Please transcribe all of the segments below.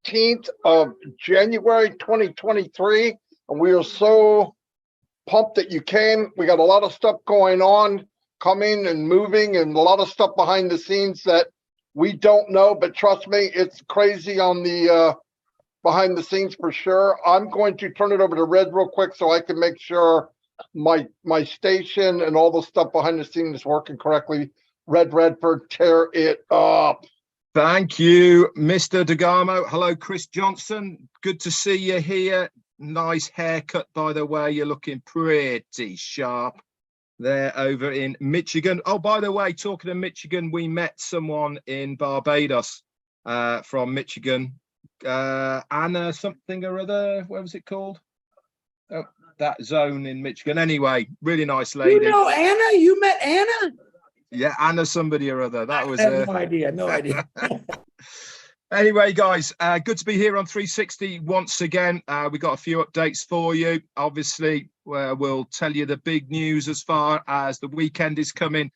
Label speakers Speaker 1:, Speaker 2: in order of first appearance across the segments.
Speaker 1: 15th of January 2023, and we are so pumped that you came. We got a lot of stuff going on, coming and moving, and a lot of stuff behind the scenes that we don't know, but trust me, it's crazy on the behind the scenes for sure. I'm going to turn it over to Red real quick so I can make sure my station and all the stuff behind the scenes is working correctly. Red Redford, tear it up.
Speaker 2: Thank you, Mr. DeGarmo. Hello, Chris Johnson. Good to see you here. Nice haircut, by the way. You're looking pretty sharp there over in Michigan. Oh, by the way, talking of Michigan, we met someone in Barbados from Michigan. Anna something or other. What was it called? Oh, that zone in Michigan. Anyway, really nice lady.
Speaker 3: You know Anna? You met Anna?
Speaker 2: Yeah, Anna somebody or other. That was
Speaker 3: I have no idea. No idea.
Speaker 2: Anyway, guys, good to be here on 360 once again. We got a few updates for you. Obviously, we'll tell you the big news as far as the weekend is coming.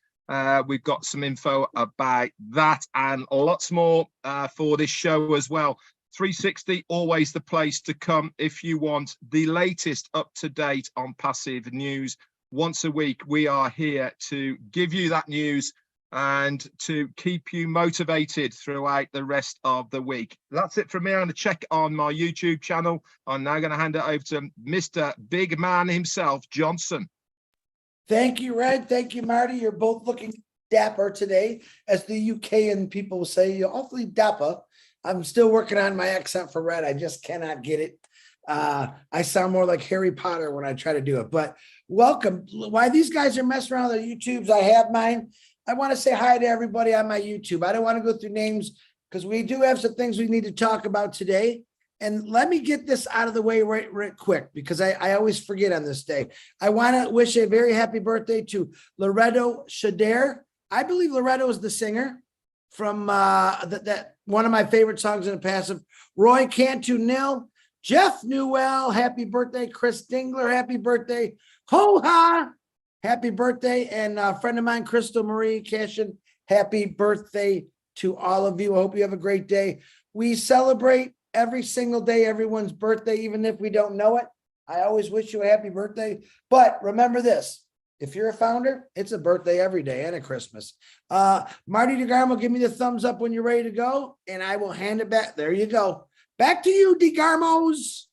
Speaker 2: We've got some info about that and lots more for this show as well. 360, always the place to come if you want the latest up-to-date on passive news. Once a week, we are here to give you that news and to keep you motivated throughout the rest of the week. That's it from me. I'm going to check on my YouTube channel. I'm now going to hand it over to Mr. Big Man himself, Johnson.
Speaker 3: Thank you, Red. Thank you, Marty. You're both looking dapper today. As the UKan people will say, you're awfully dapper. I'm still working on my accent for Red. I just cannot get it. I sound more like Harry Potter when I try to do it. But welcome. While these guys are messing around with their YouTubes, I have mine. I want to say hi to everybody on my YouTube. I don't want to go through names because we do have some things we need to talk about today. And let me get this out of the way right quick because I always forget on this day. I want to wish a very happy birthday to Loretto Shader. I believe Loretto is the singer from that one of my favorite songs in the passive. Roy Cantu Nil, Jeff Newell, happy birthday. Chris Dingler, happy birthday. Ho-ha, happy birthday. And a friend of mine, Crystal Marie Cashin, happy birthday to all of you. I hope you have a great day. We celebrate every single day, everyone's birthday, even if we don't know it. I always wish you a happy birthday. But remember this, if you're a founder, it's a birthday every day and a Christmas. Marty DeGarmo, give me the thumbs up when you're ready to go, and I will hand it back. There you go. Back to you, DeGarmos.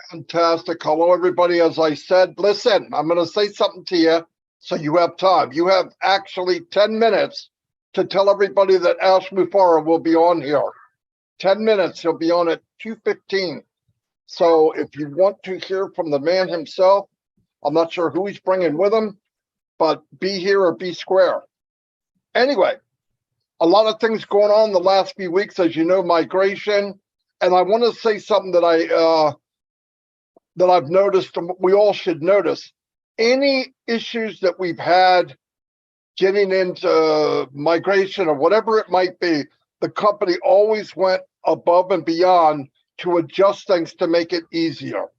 Speaker 1: Fantastic. Hello, everybody. As I said, listen, I'm going to say something to you so you have time. You have actually 10 minutes to tell everybody that Ash Mufareh will be on here. 10 minutes. He'll be on at 2:15. So if you want to hear from the man himself, I'm not sure who he's bringing with him, but be here or be square. Anyway, a lot of things going on the last few weeks, as you know, migration. And I want to say something that I've noticed, and we all should notice. Any issues that we've had getting into migration or whatever it might be, the company always went above and beyond to adjust things to make it easier.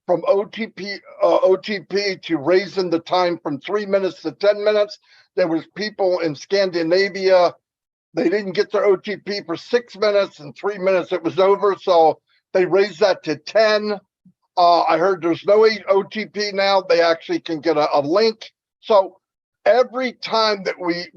Speaker 1: From OTP to raising the time from 3 minutes to 10 minutes. There was people in Scandinavia, they didn't get their OTP for 6 minutes, and 3 minutes it was over. So they raised that to 10. I heard there's no OTP now. They actually can get a link. So every time that we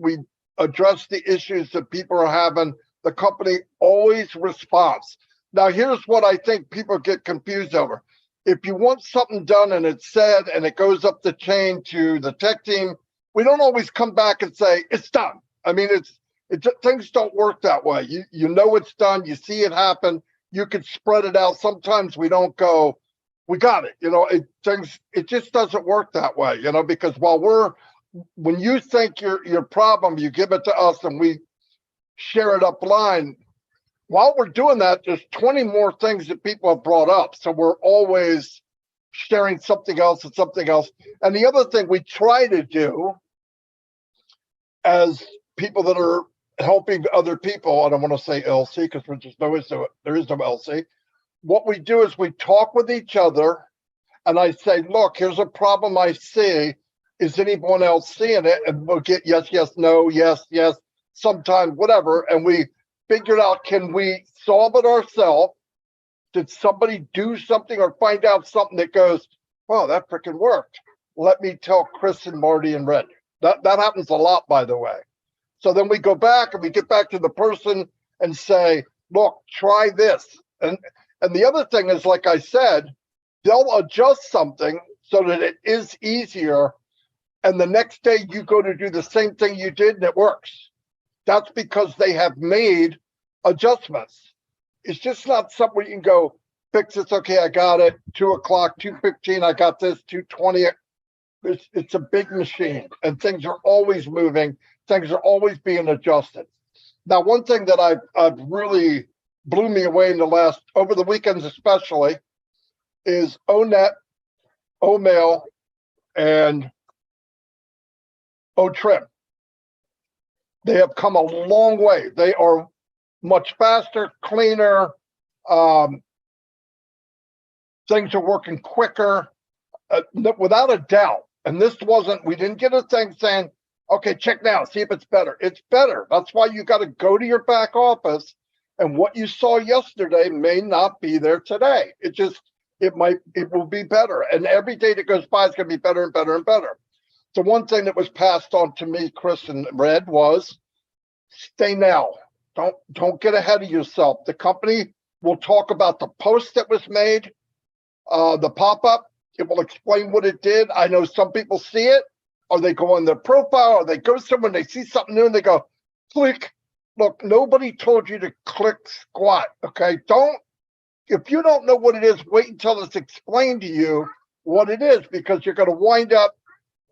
Speaker 1: address the issues that people are having, the company always responds. Now, here's what I think people get confused over. If you want something done and it's said and it goes up the chain to the tech team, we don't always come back and say, it's done. I mean, things don't work that way. You know it's done. You see it happen. You can spread it out. Sometimes we don't go, we got it. You know, it just doesn't work that way, you know, because when you think your problem, you give it to us and we share it up line. While we're doing that, there's 20 more things that people have brought up. So we're always sharing something else and something else. And the other thing we try to do as people that are helping other people, I don't want to say LC because there is no LC. What we do is we talk with each other and I say, look, here's a problem I see. Is anyone else seeing it? And we'll get yes, yes, no, yes, yes, sometimes whatever. And we figured out, can we solve it ourselves? Did somebody do something or find out something that goes, oh, that freaking worked? Let me tell Chris and Marty and Red. That happens a lot, by the way. So then we go back and we get back to the person and say, look, try this. And the other thing is, like I said, they'll adjust something so that it is easier. And the next day you go to do the same thing you did and it works. That's because they have made adjustments. It's just not something where you can go, fix this. Okay, I got it. 2 o'clock, 2:15, I got this, 2:20. It's a big machine and things are always moving. Things are always being adjusted. Now, one thing that I've really blew me away in over the weekends especially, is ONet, OMail, and OTrim. They have come a long way. They are much faster, cleaner. Things are working quicker, without a doubt. And this wasn't, we didn't get a thing saying, okay, check now, see if it's better. It's better. That's why you got to go to your back office. And what you saw yesterday may not be there today. It will be better. And every day that goes by is going to be better and better and better. So one thing that was passed on to me, Chris and Red, was stay now. Don't get ahead of yourself. The company will talk about the post that was made, the pop-up. It will explain what it did. I know some people see it, or they go on their profile, or they go somewhere and they see something new and they go, click. Look, nobody told you to click squat, okay? If you don't know what it is, wait until it's explained to you what it is, because you're going to wind up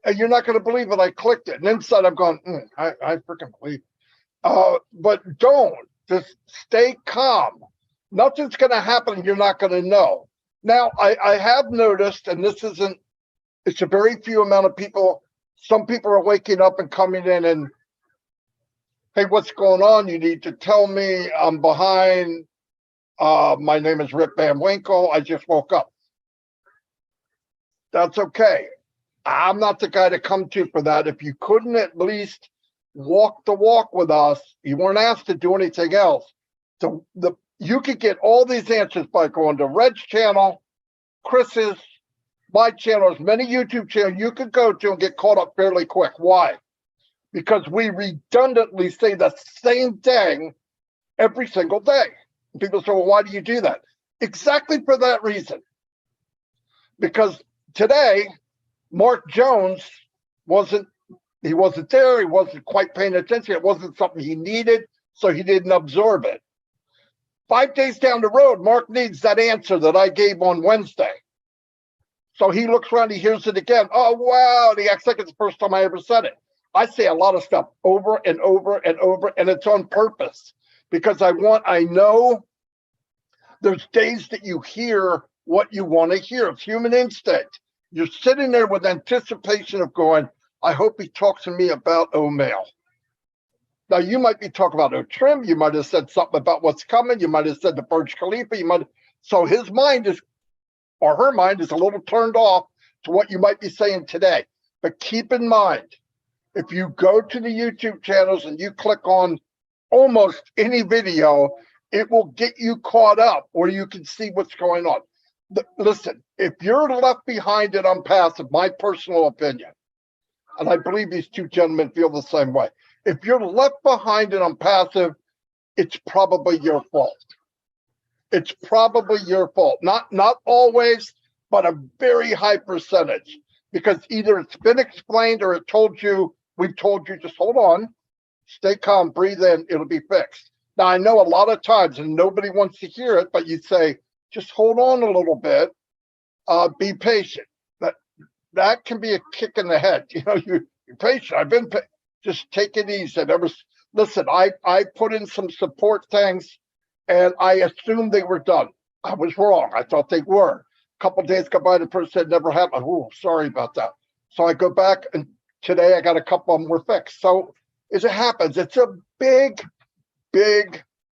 Speaker 1: and you're not going to believe it. I clicked it. And inside I'm going, I freaking believe. But don't. Just stay calm. Nothing's going to happen and you're not going to know. Now, I have noticed, and it's a very few amount of people. Some people are waking up and coming in and, hey, what's going on? You need to tell me. I'm behind. My name is Rip Van Winkle. I just woke up. That's okay. I'm not the guy to come to for that. If you couldn't at least walk the walk with us, you weren't asked to do anything else. So you could get all these answers by going to Red's channel, Chris's, my channel, as many YouTube channels you could go to and get caught up fairly quick. Why? Because we redundantly say the same thing every single day. People say, well, why do you do that? Exactly for that reason. Because today, Mark Jones wasn't there. He wasn't quite paying attention. It wasn't something he needed, so he didn't absorb it. 5 days down the road, Mark needs that answer that I gave on Wednesday. So he looks around, he hears it again. Oh, wow. And he acts like it's the first time I ever said it. I say a lot of stuff over and over and over, and it's on purpose because I know there's days that you hear what you want to hear. It's human instinct. You're sitting there with anticipation of going, I hope he talks to me about OMail. Now, you might be talking about OTrim. You might have said something about what's coming. You might have said the Burj Khalifa. So his mind or her mind is a little turned off to what you might be saying today. But keep in mind, if you go to the YouTube channels and you click on almost any video, it will get you caught up where you can see what's going on. Listen, if you're left behind at Onpassive, my personal opinion, and I believe these two gentlemen feel the same way, if you're left behind at Onpassive, it's probably your fault. It's probably your fault. Not always, but a very high percentage. Because either it's been explained or we've told you, just hold on, stay calm, breathe in, it'll be fixed. Now, I know a lot of times, and nobody wants to hear it, but you say, just hold on a little bit, be patient. That can be a kick in the head. You're patient. I've been just take it easy. Listen, I put in some support things, and I assumed they were done. I was wrong. I thought they were. A couple of days go by, the person said never happened. Oh, sorry about that. So I go back, and today I got a couple of them were fixed. So as it happens, it's a big,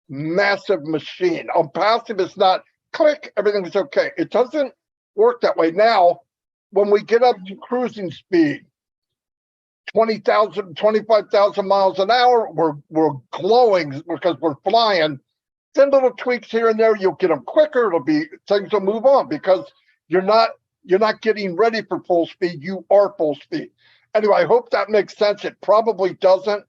Speaker 1: massive machine. Onpassive is not click, everything's okay. It doesn't work that way. Now, when we get up to cruising speed, 20,000, 25,000 miles an hour. We're glowing because we're flying. Then little tweaks here and there, you'll get them quicker. Things will move on because you're not getting ready for full speed. You are full speed. Anyway, I hope that makes sense. It probably doesn't.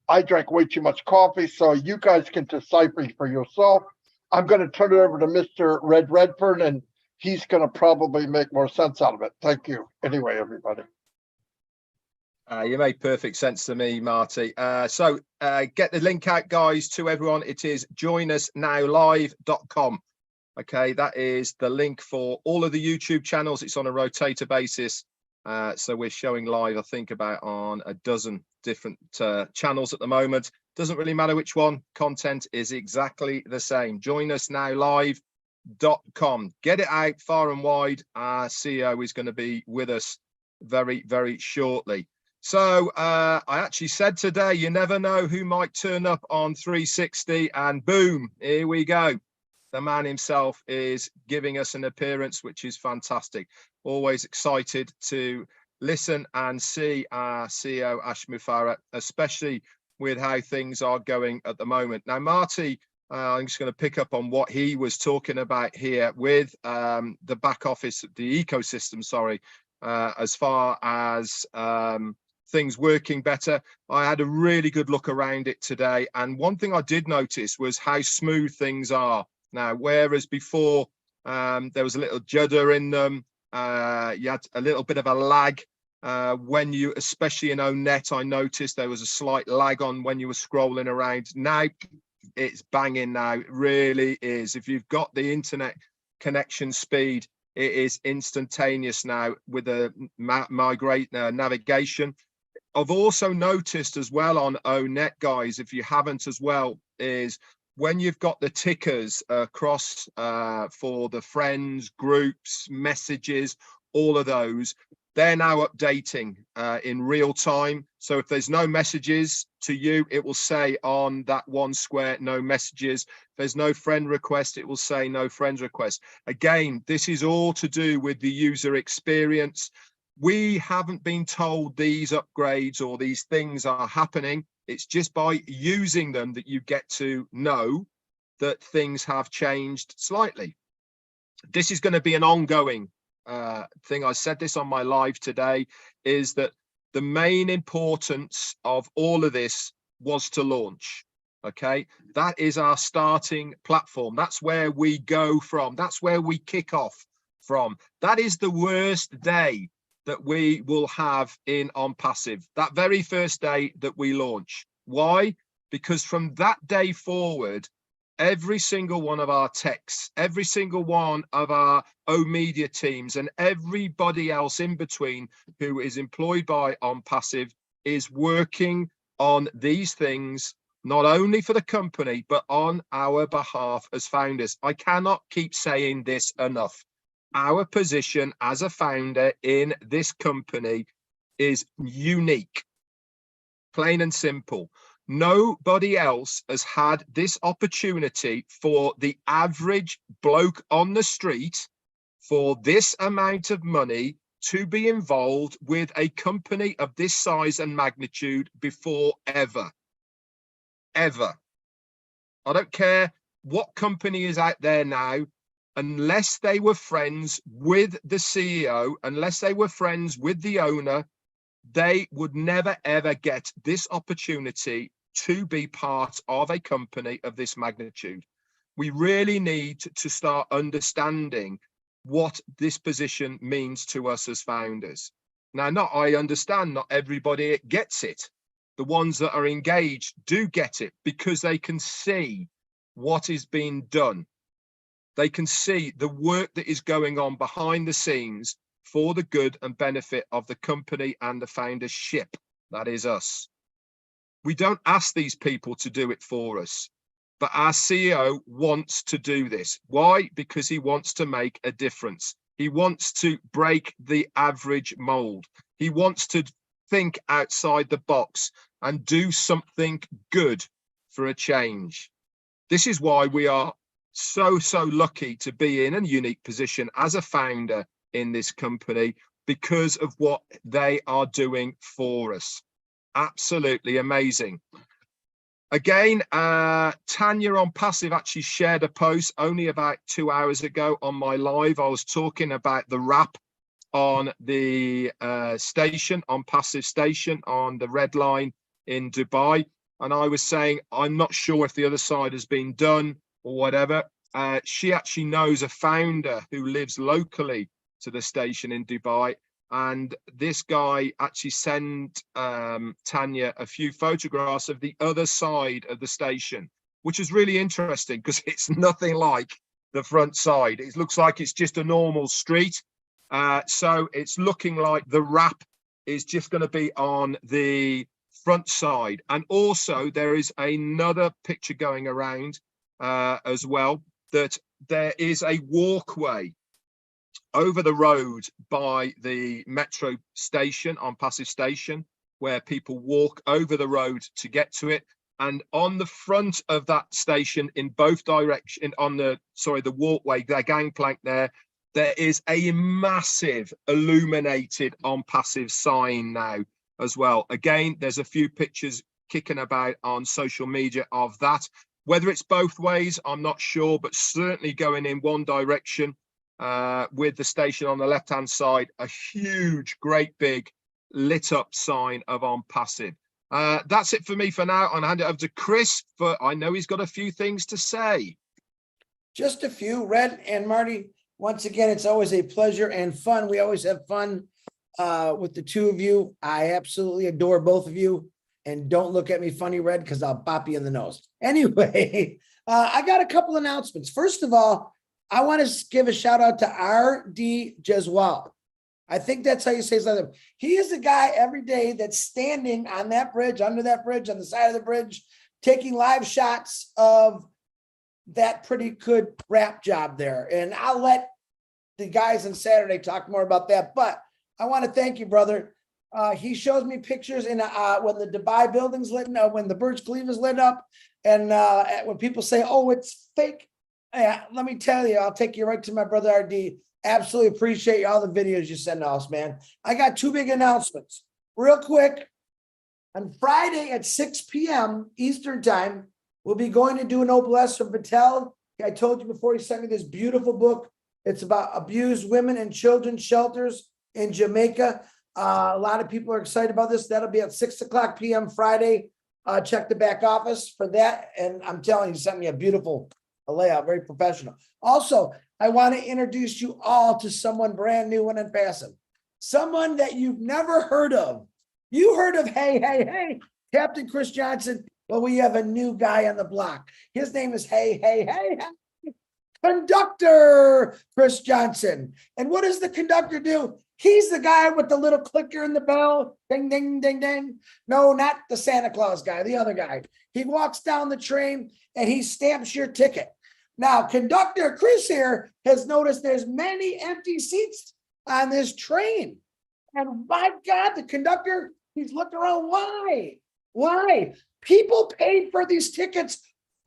Speaker 1: I drank way too much coffee, so you guys can decipher for yourself. I'm going to turn it over to Mr. Red Redfern, and he's going to probably make more sense out of it. Thank you. Anyway, everybody.
Speaker 2: You made perfect sense to me, Marty. So get the link out, guys, to everyone. It is joinusnowlive.com. Okay, that is the link for all of the YouTube channels. It's on a rotator basis. So we're showing live, I think, about on a dozen different channels at the moment. Doesn't really matter which one. Content is exactly the same. joinusnowlive.com. Get it out far and wide. Our CEO is going to be with us very, very shortly. So I actually said today, you never know who might turn up on 360, and boom, here we go. The man himself is giving us an appearance, which is fantastic. Always excited to listen and see our CEO, Ash Mufareh, especially with how things are going at the moment. Now, Marty, I'm just going to pick up on what he was talking about here with the back office, the ecosystem, sorry, as far as things working better. I had a really good look around it today. And one thing I did notice was how smooth things are now, whereas before there was a little judder in them. You had a little bit of a lag when you, especially in ONet, I noticed there was a slight lag on when you were scrolling around. Now it's banging now, it really is. If you've got the internet connection speed, it is instantaneous now with the navigation. I've also noticed as well on ONet, guys, if you haven't as well, is when you've got the tickers across for the friends, groups, messages, all of those, they're now updating in real time. So if there's no messages to you, it will say on that one square, no messages. If there's no friend request, it will say no friend request. Again, this is all to do with the user experience. We haven't been told these upgrades or these things are happening. It's just by using them that you get to know that things have changed slightly. This is going to be an ongoing thing. I said this on my live today, is that the main importance of all of this was to launch. Okay, that is our starting platform. That's where we go from. That's where we kick off from. That is the worst day that we will have in Onpassive, that very first day that we launch. Why? Because from that day forward, every single one of our techs, every single one of our media teams, and everybody else in between who is employed by Onpassive is working on these things, not only for the company, but on our behalf as founders. I cannot keep saying this enough. Our position as a founder in this company is unique, plain and simple. Nobody else has had this opportunity for the average bloke on the street for this amount of money to be involved with a company of this size and magnitude before ever. Ever. I don't care what company is out there now, unless they were friends with the CEO, unless they were friends with the owner, they would never, ever get this opportunity to be part of a company of this magnitude. We really need to start understanding what this position means to us as founders. Now, I understand not everybody gets it. The ones that are engaged do get it because they can see what is being done. They can see the work that is going on behind the scenes for the good and benefit of the company and the foundership. That is us. We don't ask these people to do it for us, but our CEO wants to do this. Why? Because he wants to make a difference. He wants to break the average mold. He wants to think outside the box and do something good for a change. This is why we are so lucky to be in a unique position as a founder in this company, because of what they are doing for us. Absolutely amazing. Again, Tanya Onpassive actually shared a post only about 2 hours ago on my live. I was talking about the wrap on the station, Onpassive station on the Red Line in Dubai. And I was saying, I'm not sure if the other side has been done or whatever. She actually knows a founder who lives locally to the station in Dubai. And this guy actually sent Tanya a few photographs of the other side of the station, which is really interesting because it's nothing like the front side. It looks like it's just a normal street. So it's looking like the wrap is just going to be on the front side. And also there is another picture going around as well, that there is a walkway over the road by the metro station, Onpassive station, where people walk over the road to get to it. And on the front of that station, in both directions, on the walkway, the gangplank there is a massive illuminated Onpassive sign now as well. Again, there's a few pictures kicking about on social media of that. Whether it's both ways, I'm not sure, but certainly going in one direction. With the station on the left-hand side, a huge, great big lit up sign of Onpassive. That's it for me for now. I'll hand it over to Chris, for I know he's got a few things to say.
Speaker 3: Just a few. Red and Marty, once again, it's always a pleasure and fun. We always have fun with the two of you. I absolutely adore both of you. And don't look at me funny, Red, because I'll bop you in the nose. Anyway, I got a couple announcements. First of all, I want to give a shout out to R.D. Jeswal. I think that's how you say his name. He is the guy every day that's standing on that bridge, under that bridge, on the side of the bridge, taking live shots of that pretty good wrap job there. And I'll let the guys on Saturday talk more about that. But I want to thank you, brother. He shows me pictures in when the Dubai building's lit up, when the Burj Khalifa's lit up, and when people say, "Oh, it's fake." Yeah, let me tell you, I'll take you right to my brother RD. Absolutely appreciate all the videos you send us, man. I got two big announcements. Real quick, on Friday at 6 p.m. Eastern time, we'll be going to do an OBless from Patel. I told you before, he sent me this beautiful book. It's about abused women and children's shelters in Jamaica. A lot of people are excited about this. That'll be at 6 o'clock p.m. Friday. Check the back office for that. And I'm telling you, he sent me a beautiful layout, very professional. Also, I want to introduce you all to someone brand new and Onpassive, someone that you've never heard of. You heard of hey, Captain Chris Johnson. Well, we have a new guy on the block. His name is hey, Conductor Chris Johnson. And what does the conductor do? He's the guy with the little clicker in the bell. Ding, ding, ding, ding. No, not the Santa Claus guy, the other guy. He walks down the train and he stamps your ticket. Now, Conductor Chris here has noticed there's many empty seats on this train. And my God, the conductor, he's looking around. Why? Why? People paid for these tickets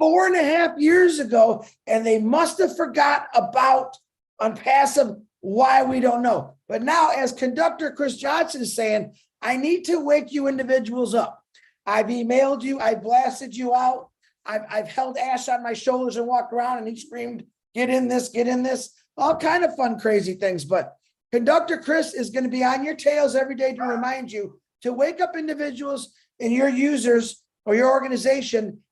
Speaker 3: 4.5 years ago, and they must have forgot about Onpassive. Why, we don't know. But now, as Conductor Chris Johnson is saying, I need to wake you individuals up. I've emailed you. I blasted you out. I've held Ash on my shoulders and walked around, and he screamed, get in this, all kind of fun, crazy things. But Conductor Chris is going to be on your tails every day to remind you to wake up individuals and your users or your organization.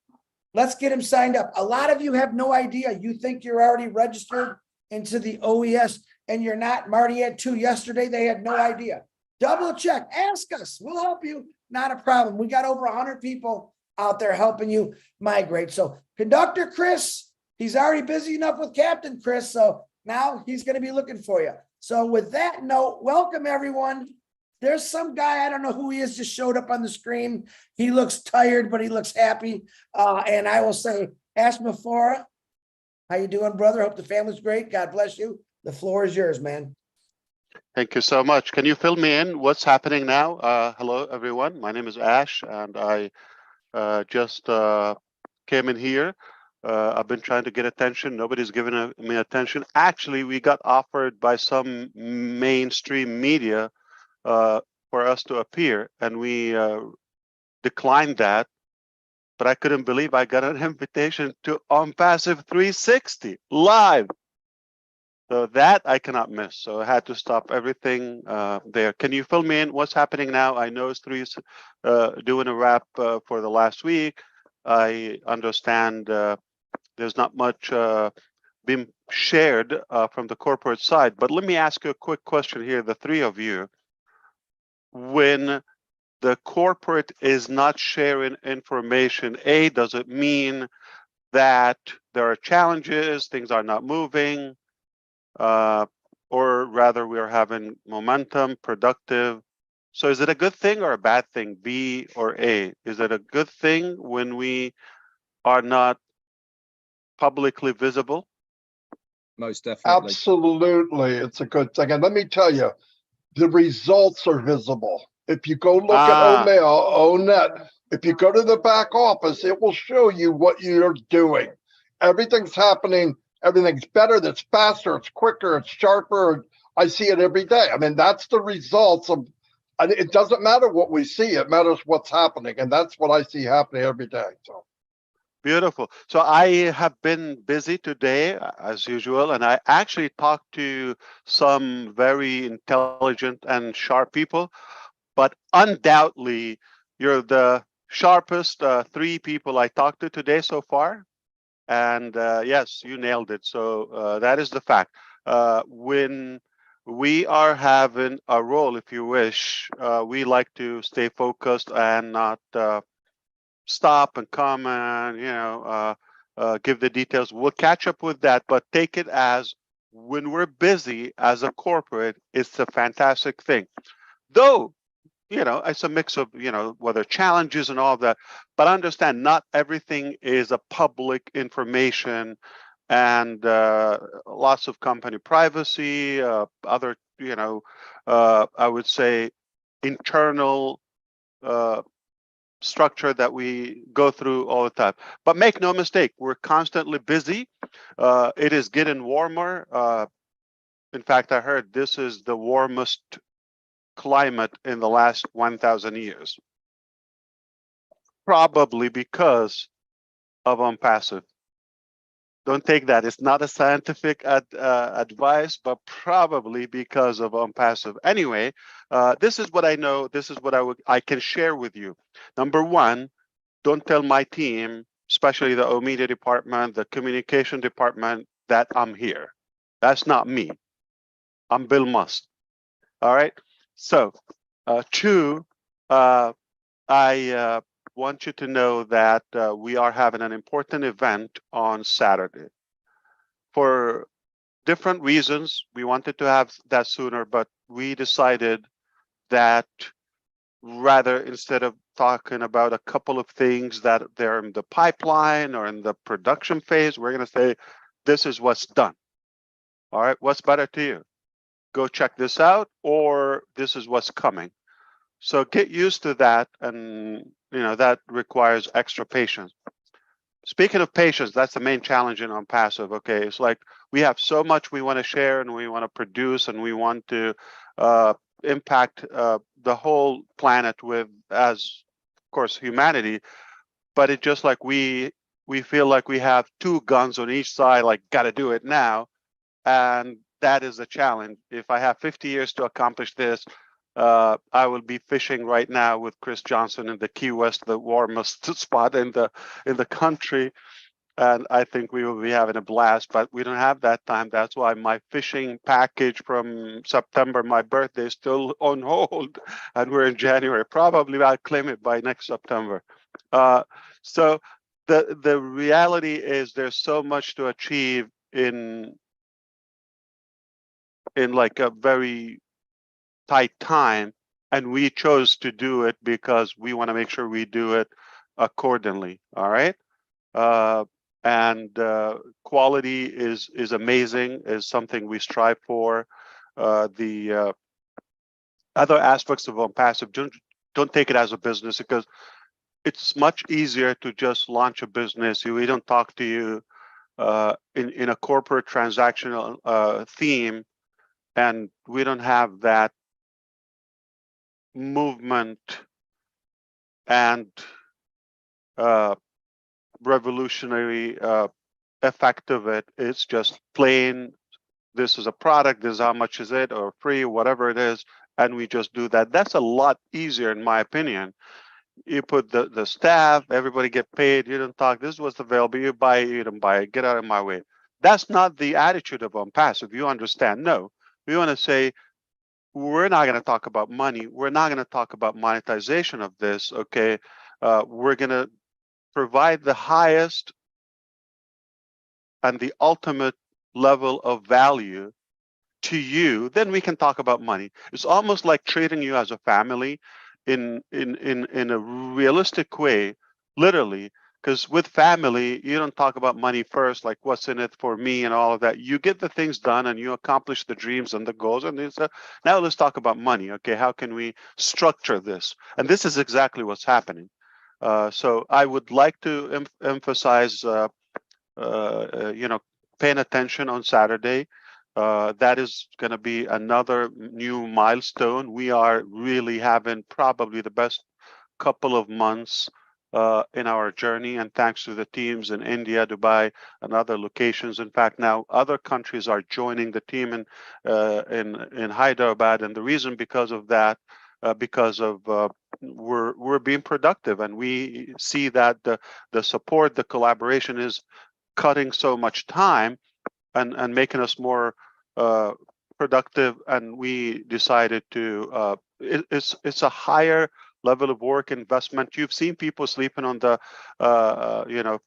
Speaker 3: Let's get them signed up. A lot of you have no idea. You think you're already registered into the OES, and you're not. Marty had 2 yesterday. They had no idea. Double check. Ask us. We'll help you. Not a problem. We got over 100 people out there helping you migrate. So Conductor Chris, he's already busy enough with Captain Chris. So now he's going to be looking for you. So with that note, welcome everyone. There's some guy, I don't know who he is, just showed up on the screen. He looks tired, but he looks happy. And I will say, Ash Mufareh, how you doing, brother? Hope the family's great. God bless you. The floor is yours, man.
Speaker 4: Thank you so much. Can you fill me in? What's happening now? Hello, everyone. My name is Ash, and I just came in here. I've been trying to get attention. Nobody's given me attention. Actually, we got offered by some mainstream media for us to appear, and we declined that. But I couldn't believe I got an invitation to Onpassive 360 live. So that I cannot miss. So I had to stop everything there. Can you fill me in? What's happening now? I know it's doing a wrap for the last week. I understand there's not much being shared from the corporate side. But let me ask you a quick question here, the three of you. When the corporate is not sharing information, does it mean that there are challenges, things are not moving? Or rather we are having momentum, productive. So is it a good thing or a bad thing, B or A? Is it a good thing when we are not publicly visible?
Speaker 2: Most definitely.
Speaker 1: Absolutely, it's a good thing. And let me tell you, the results are visible. If you go look at OMail, ONet, if you go to the back office, it will show you what you're doing. Everything's happening. Everything's better. That's faster. It's quicker. It's sharper. I see it every day. I mean, that's the results of, and it doesn't matter what we see. It matters what's happening. And that's what I see happening every day. So.
Speaker 4: Beautiful. So I have been busy today, as usual, and I actually talked to some very intelligent and sharp people, but undoubtedly, you're the sharpest three people I talked to today so far. And yes, you nailed it. So that is the fact. When we are having a role, if you wish, we like to stay focused and not stop and comment, give the details. We'll catch up with that, but take it as when we're busy as a corporate, it's a fantastic thing. Though, it's a mix of, whether challenges and all of that, but understand not everything is a public information and lots of company privacy, other, I would say internal structure that we go through all the time. But make no mistake, we're constantly busy. It is getting warmer. In fact, I heard this is the warmest climate in the last 1,000 years. Probably because of Onpassive. Don't take that. It's not a scientific advice, but probably because of Onpassive. Anyway, this is what I know. This is what I can share with you. Number one, don't tell my team, especially the media department, the communication department, that I'm here. That's not me. I'm Bill Musk. All right. So, two, I want you to know that we are having an important event on Saturday. For different reasons, we wanted to have that sooner, but we decided that rather, instead of talking about a couple of things that they're in the pipeline or in the production phase, we're going to say, this is what's done. All right, what's better to you? Go check this out, or this is what's coming. So get used to that, and that requires extra patience. Speaking of patience, that's the main challenge in Onpassive. Okay, it's like we have so much we want to share and we want to produce and we want to impact the whole planet with, as of course, humanity. But it's just like we feel like we have two guns on each side, like got to do it now, and that is a challenge. If I have 50 years to accomplish this, I will be fishing right now with Chris Johnson in the Key West, the warmest spot in the country, and I think we will be having a blast. But we don't have that time. That's why my fishing package from September, my birthday, is still on hold, and we're in January. Probably I'll claim it by next September. So the reality is there's so much to achieve in like a very tight time, and we chose to do it because we want to make sure we do it accordingly. All right. And quality is amazing, is something we strive for. The other aspects of Onpassive, don't take it as a business, because it's much easier to just launch a business. We don't talk to you in a corporate transactional theme, and we don't have that movement and revolutionary effect of it. It's just plain, this is a product, this is how much is it, or free, whatever it is, and we just do that. That's a lot easier, in my opinion. You put the staff, everybody get paid, you don't talk, this was available, you buy it, you don't buy it, get out of my way. That's not the attitude of Onpassive, you understand. No, we want to say, we're not going to talk about money, we're not going to talk about monetization of this, okay? We're going to provide the highest and the ultimate level of value to you, then we can talk about money. It's almost like treating you as a family in a realistic way, literally, because with family, you don't talk about money first, like what's in it for me and all of that. You get the things done and you accomplish the dreams and the goals. And it's now let's talk about money. Okay, how can we structure this? And this is exactly what's happening. So I would like to emphasize, paying attention on Saturday. That is going to be another new milestone. We are really having probably the best couple of months in our journey, and thanks to the teams in India, Dubai, and other locations. In fact, now other countries are joining the team in Hyderabad, and the reason because of that, because of we're being productive, and we see that the support, the collaboration is cutting so much time and making us more productive, and we decided to it's a higher level of work investment. You've seen people sleeping on the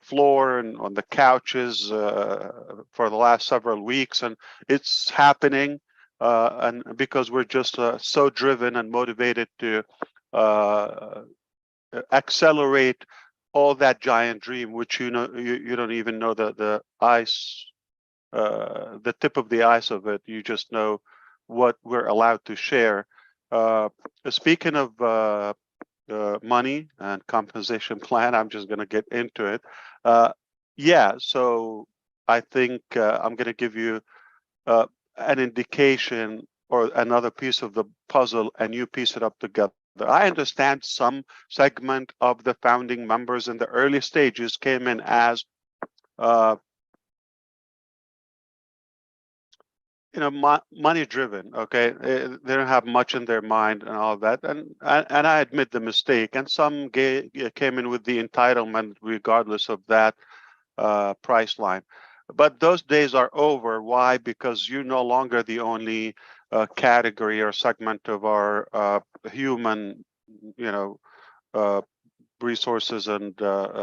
Speaker 4: floor and on the couches for the last several weeks, and it's happening and because we're just so driven and motivated to accelerate all that giant dream, which you don't even know the ice, the tip of the ice of it. You just know what we're allowed to share. Speaking of money and compensation plan, I'm just going to get into it. Yeah, so I think I'm going to give you an indication or another piece of the puzzle, and you piece it up together. I understand some segment of the founding members in the early stages came in as money driven. Okay, they don't have much in their mind and all of that, and I admit the mistake. And some came in with the entitlement, regardless of that price line. But those days are over. Why? Because you're no longer the only category or segment of our human, resources and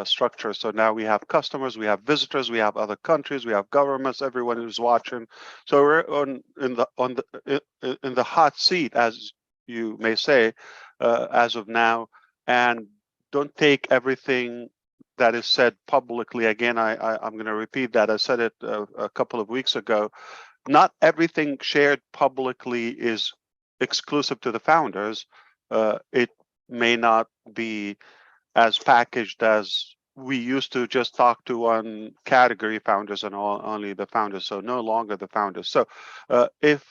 Speaker 4: structure. So now we have customers, we have visitors, we have other countries, we have governments, everyone who's watching. So we're in the hot seat, as you may say, as of now. And don't take everything that is said publicly. Again, I'm going to repeat that. I said it a couple of weeks ago. Not everything shared publicly is exclusive to the founders. It may not be as packaged as we used to just talk to one category founders and only the founders. So no longer the founders. So if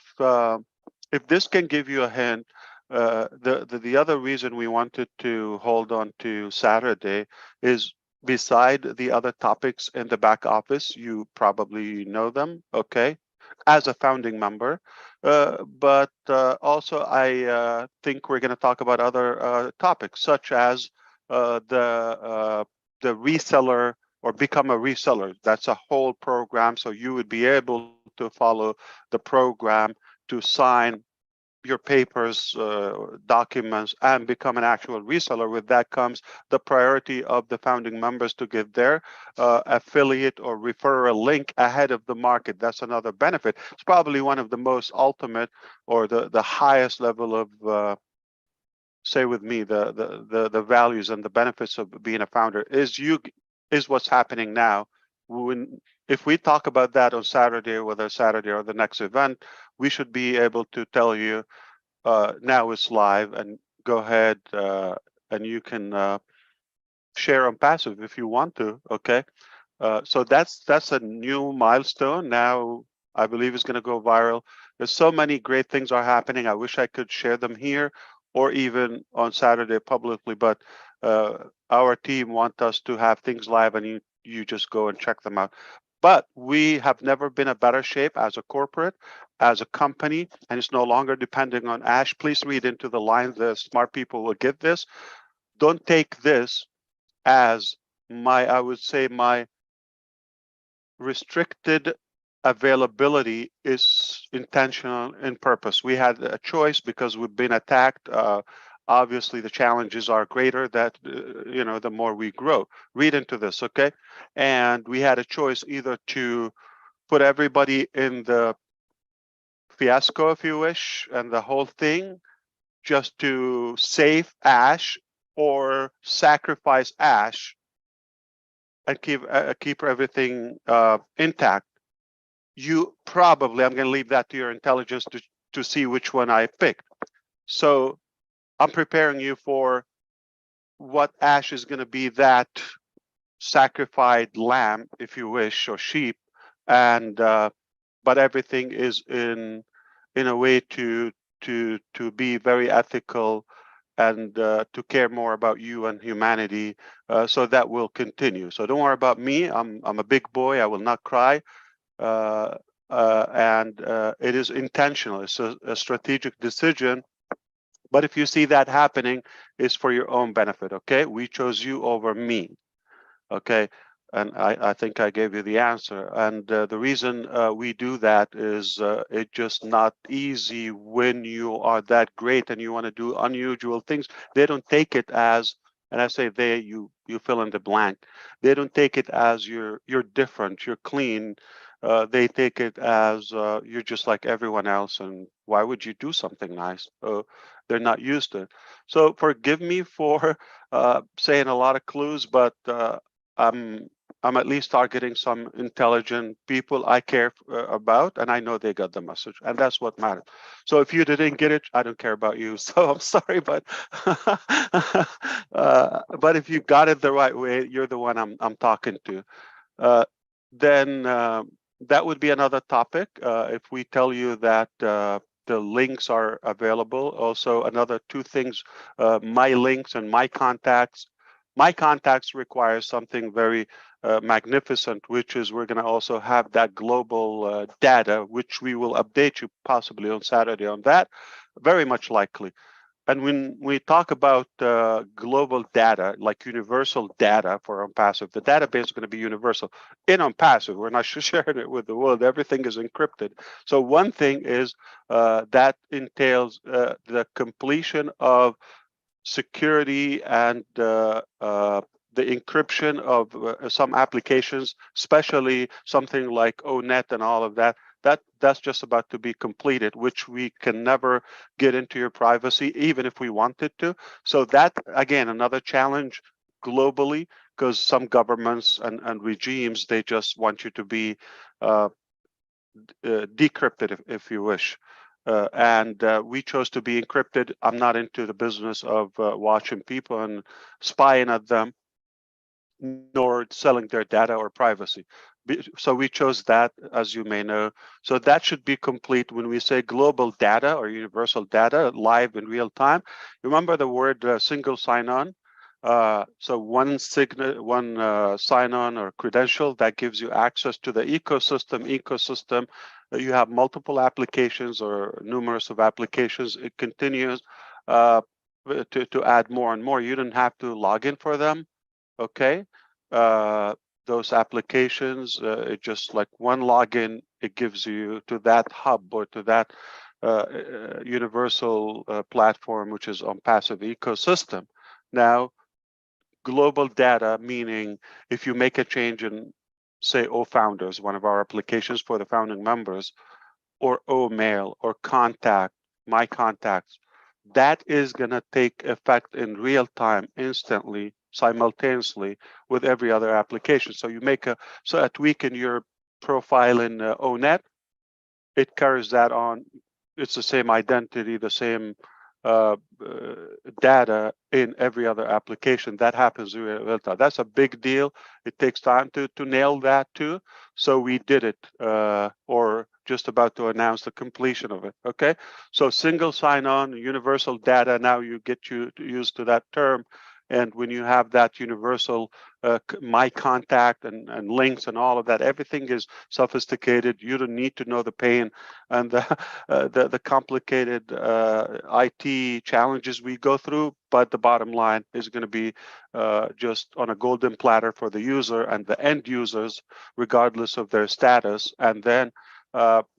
Speaker 4: this can give you a hint, the other reason we wanted to hold on to Saturday is, beside the other topics in the back office, you probably know them, okay, as a founding member. But also I think we're going to talk about other topics, such as the reseller or become a reseller. That's a whole program. So you would be able to follow the program to sign your papers, documents, and become an actual reseller. With that comes the priority of the founding members to get their affiliate or referral link ahead of the market. That's another benefit. It's probably one of the most ultimate or the highest level of say with me, the values and the benefits of being a founder is what's happening now. If we talk about that on Saturday, whether Saturday or the next event, we should be able to tell you now it's live, and go ahead and you can share Onpassive if you want to. Okay, so that's a new milestone. Now I believe it's going to go viral. There's so many great things are happening. I wish I could share them here or even on Saturday publicly, but our team want us to have things live, and you just go and check them out. But we have never been in a better shape as a corporate, as a company, and it's no longer depending on Ash. Please read into the line. The smart people will get this. Don't take this as I would say my restricted availability is intentional in purpose. We had a choice because we've been attacked. Obviously, the challenges are greater that, the more we grow. Read into this, okay? And we had a choice either to put everybody in the fiasco, if you wish, and the whole thing just to save Ash, or sacrifice Ash and keep everything intact. You probably, I'm going to leave that to your intelligence to see which one I picked. So I'm preparing you for what Ash is going to be, that sacrificed lamb, if you wish, or sheep, and but everything is in a way to be very ethical and to care more about you and humanity. So that will continue. So don't worry about me. I'm a big boy. I will not cry. And it is intentional. It's a strategic decision. But if you see that happening, it's for your own benefit. Okay, we chose you over me. Okay, and I think I gave you the answer. And the reason we do that is it's just not easy when you are that great and you want to do unusual things. They don't take it as, and I say they, you fill in the blank. They don't take it as you're different, you're clean. They take it as you're just like everyone else, and why would you do something nice? They're not used to it. So forgive me for saying a lot of clues, but I'm at least targeting some intelligent people I care about, and I know they got the message, and that's what matters. So if you didn't get it, I don't care about you. So I'm sorry, but but if you got it the right way, you're the one I'm talking to. Then that would be another topic. If we tell you that the links are available. Also, another two things: my links and my contacts. My contacts require something very magnificent, which is we're going to also have that global data, which we will update you possibly on Saturday on that, very much likely. And when we talk about global data, like universal data for Onpassive, the database is going to be universal. In Onpassive, we're not sharing it with the world. Everything is encrypted. So one thing is that entails the completion of security and the encryption of some applications, especially something like ONet and all of that. That's just about to be completed, which we can never get into your privacy, even if we wanted to. So that, again, another challenge globally, because some governments and regimes, they just want you to be decrypted, if you wish. And we chose to be encrypted. I'm not into the business of watching people and spying at them, nor selling their data or privacy. So we chose that, as you may know. So that should be complete when we say global data or universal data live in real time. Remember the word single sign-on. So one sign-on or credential that gives you access to the ecosystem. You have multiple applications or numerous of applications. It continues to add more and more. You don't have to log in for them. Okay. Those applications, it just like one login, it gives you to that hub or to that universal platform, which is Onpassive ecosystem. Now, global data, meaning if you make a change in, say, OFounders, one of our applications for the founding members, or OMail or contact, my contacts, that is going to take effect in real time, instantly, simultaneously with every other application. So you make a tweak in your profile in ONet, it carries that on. It's the same identity, the same data in every other application. That happens in real time. That's a big deal. It takes time to nail that too. So we did it, or just about to announce the completion of it. Okay, so single sign-on, universal data. Now you get used to that term. And when you have that universal my contact and links and all of that, everything is sophisticated. You don't need to know the pain and the complicated IT challenges we go through. But the bottom line is going to be just on a golden platter for the user and the end users, regardless of their status. And then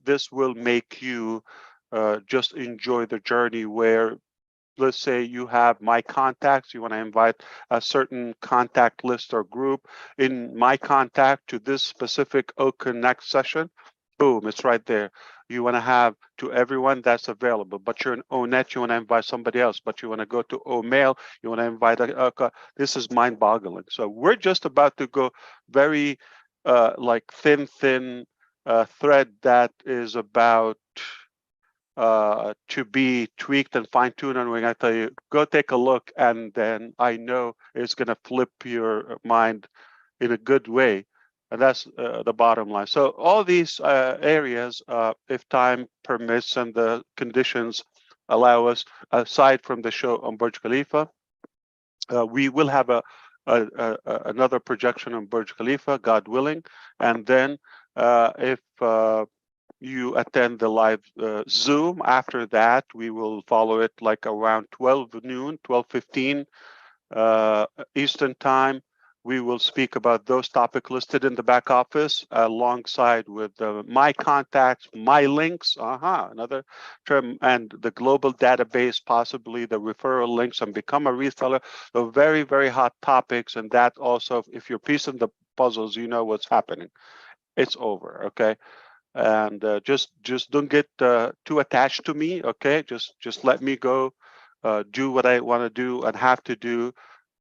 Speaker 4: this will make you just enjoy the journey where, let's say you have my contacts, you want to invite a certain contact list or group in my contact to this specific OConnect session. Boom, it's right there. You want to have to everyone that's available, but you're in ONet, you want to invite somebody else, but you want to go to OMail, you want to invite this is mind-boggling. So we're just about to go very like thin thread that is about to be tweaked and fine-tuned. And when I tell you, go take a look, and then I know it's going to flip your mind in a good way. And that's the bottom line. So all these areas, if time permits and the conditions allow us, aside from the show on Burj Khalifa, we will have another projection on Burj Khalifa, God willing. And then if you attend the live Zoom, after that, we will follow it like around 12 noon, 12:15 Eastern time. We will speak about those topics listed in the back office alongside with my contacts, my links, another term, and the global database, possibly the referral links, and become a reseller. So very, very hot topics. And that also, if you're piecing the puzzles, you know what's happening. It's over, okay? And just don't get too attached to me, okay? Just let me go, do what I want to do and have to do,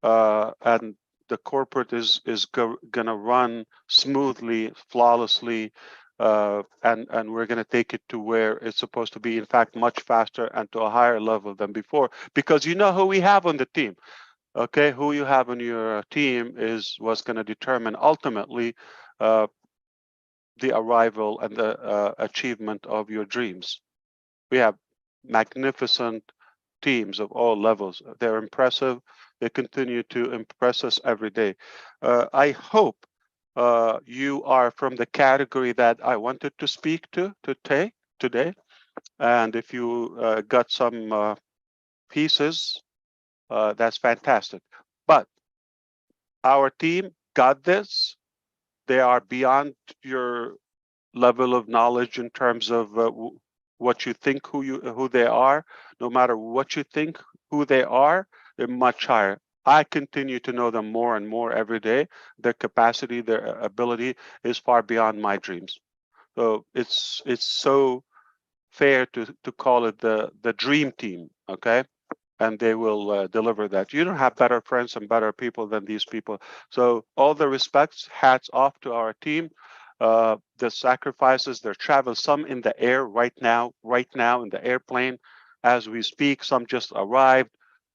Speaker 4: and the corporate is gonna run smoothly, flawlessly, and we're gonna take it to where it's supposed to be. In fact, much faster and to a higher level than before, because you know who we have on the team. Okay, who you have on your team is what's going to determine ultimately the arrival and the achievement of your dreams. We have magnificent teams of all levels. They're impressive. They continue to impress us every day. I hope you are from the category that I wanted to speak to today. And if you got some pieces, that's fantastic. But our team got this. They are beyond your level of knowledge in terms of what you think who they are. No matter what you think who they are, they're much higher. I continue to know them more and more every day. Their capacity, their ability is far beyond my dreams. So it's so fair to call it the dream team, okay? And they will deliver that. You don't have better friends and better people than these people. So all the respects, hats off to our team. The sacrifices, their travel, some in the air right now in the airplane as we speak. Some just arrived.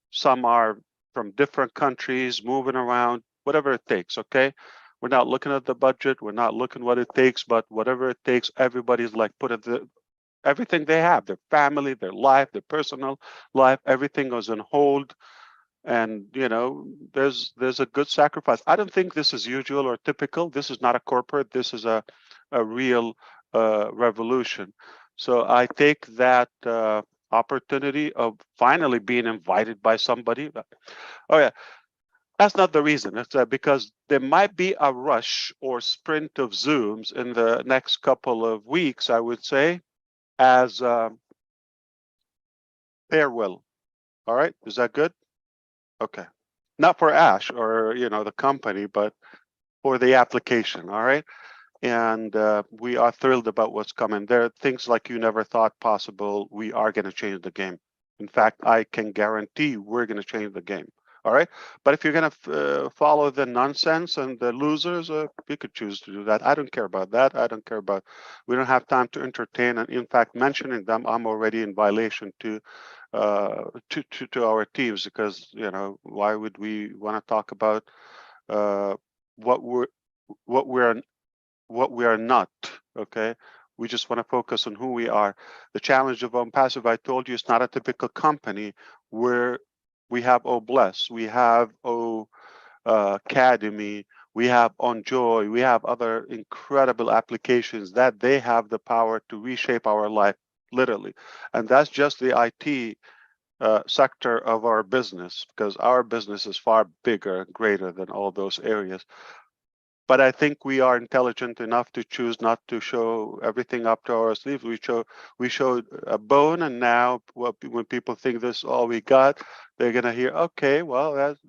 Speaker 4: Some are from different countries, moving around, whatever it takes, okay? We're not looking at the budget. We're not looking what it takes, but whatever it takes, everybody's like everything they have, their family, their life, their personal life, everything was on hold. And you know, there's a good sacrifice. I don't think this is usual or typical. This is not a corporate. This is a real revolution. So I take that opportunity of finally being invited by somebody. Oh yeah, that's not the reason. It's because there might be a rush or sprint of Zooms in the next couple of weeks, I would say, as farewell. All right, is that good? Okay, not for Ash or the company, but for the application. All right, and we are thrilled about what's coming. There are things like you never thought possible. We are going to change the game. In fact, I can guarantee we're going to change the game. All right. But if you're going to follow the nonsense and the losers, you could choose to do that. I don't care about that. I don't care about, we don't have time to entertain. And in fact, mentioning them, I'm already in violation to our teams, because, you know, why would we want to talk about what we are not? Okay. We just want to focus on who we are. The challenge of Onpassive, I told you, is not a typical company where we have OBless, we have OCademey, we have OnJoy, we have other incredible applications that they have the power to reshape our life, literally. And that's just the IT sector of our business, because our business is far bigger and greater than all those areas. But I think we are intelligent enough to choose not to show everything up to our sleeves. We showed a bone, and now when people think this is all we got, they're gonna hear, okay, well, that's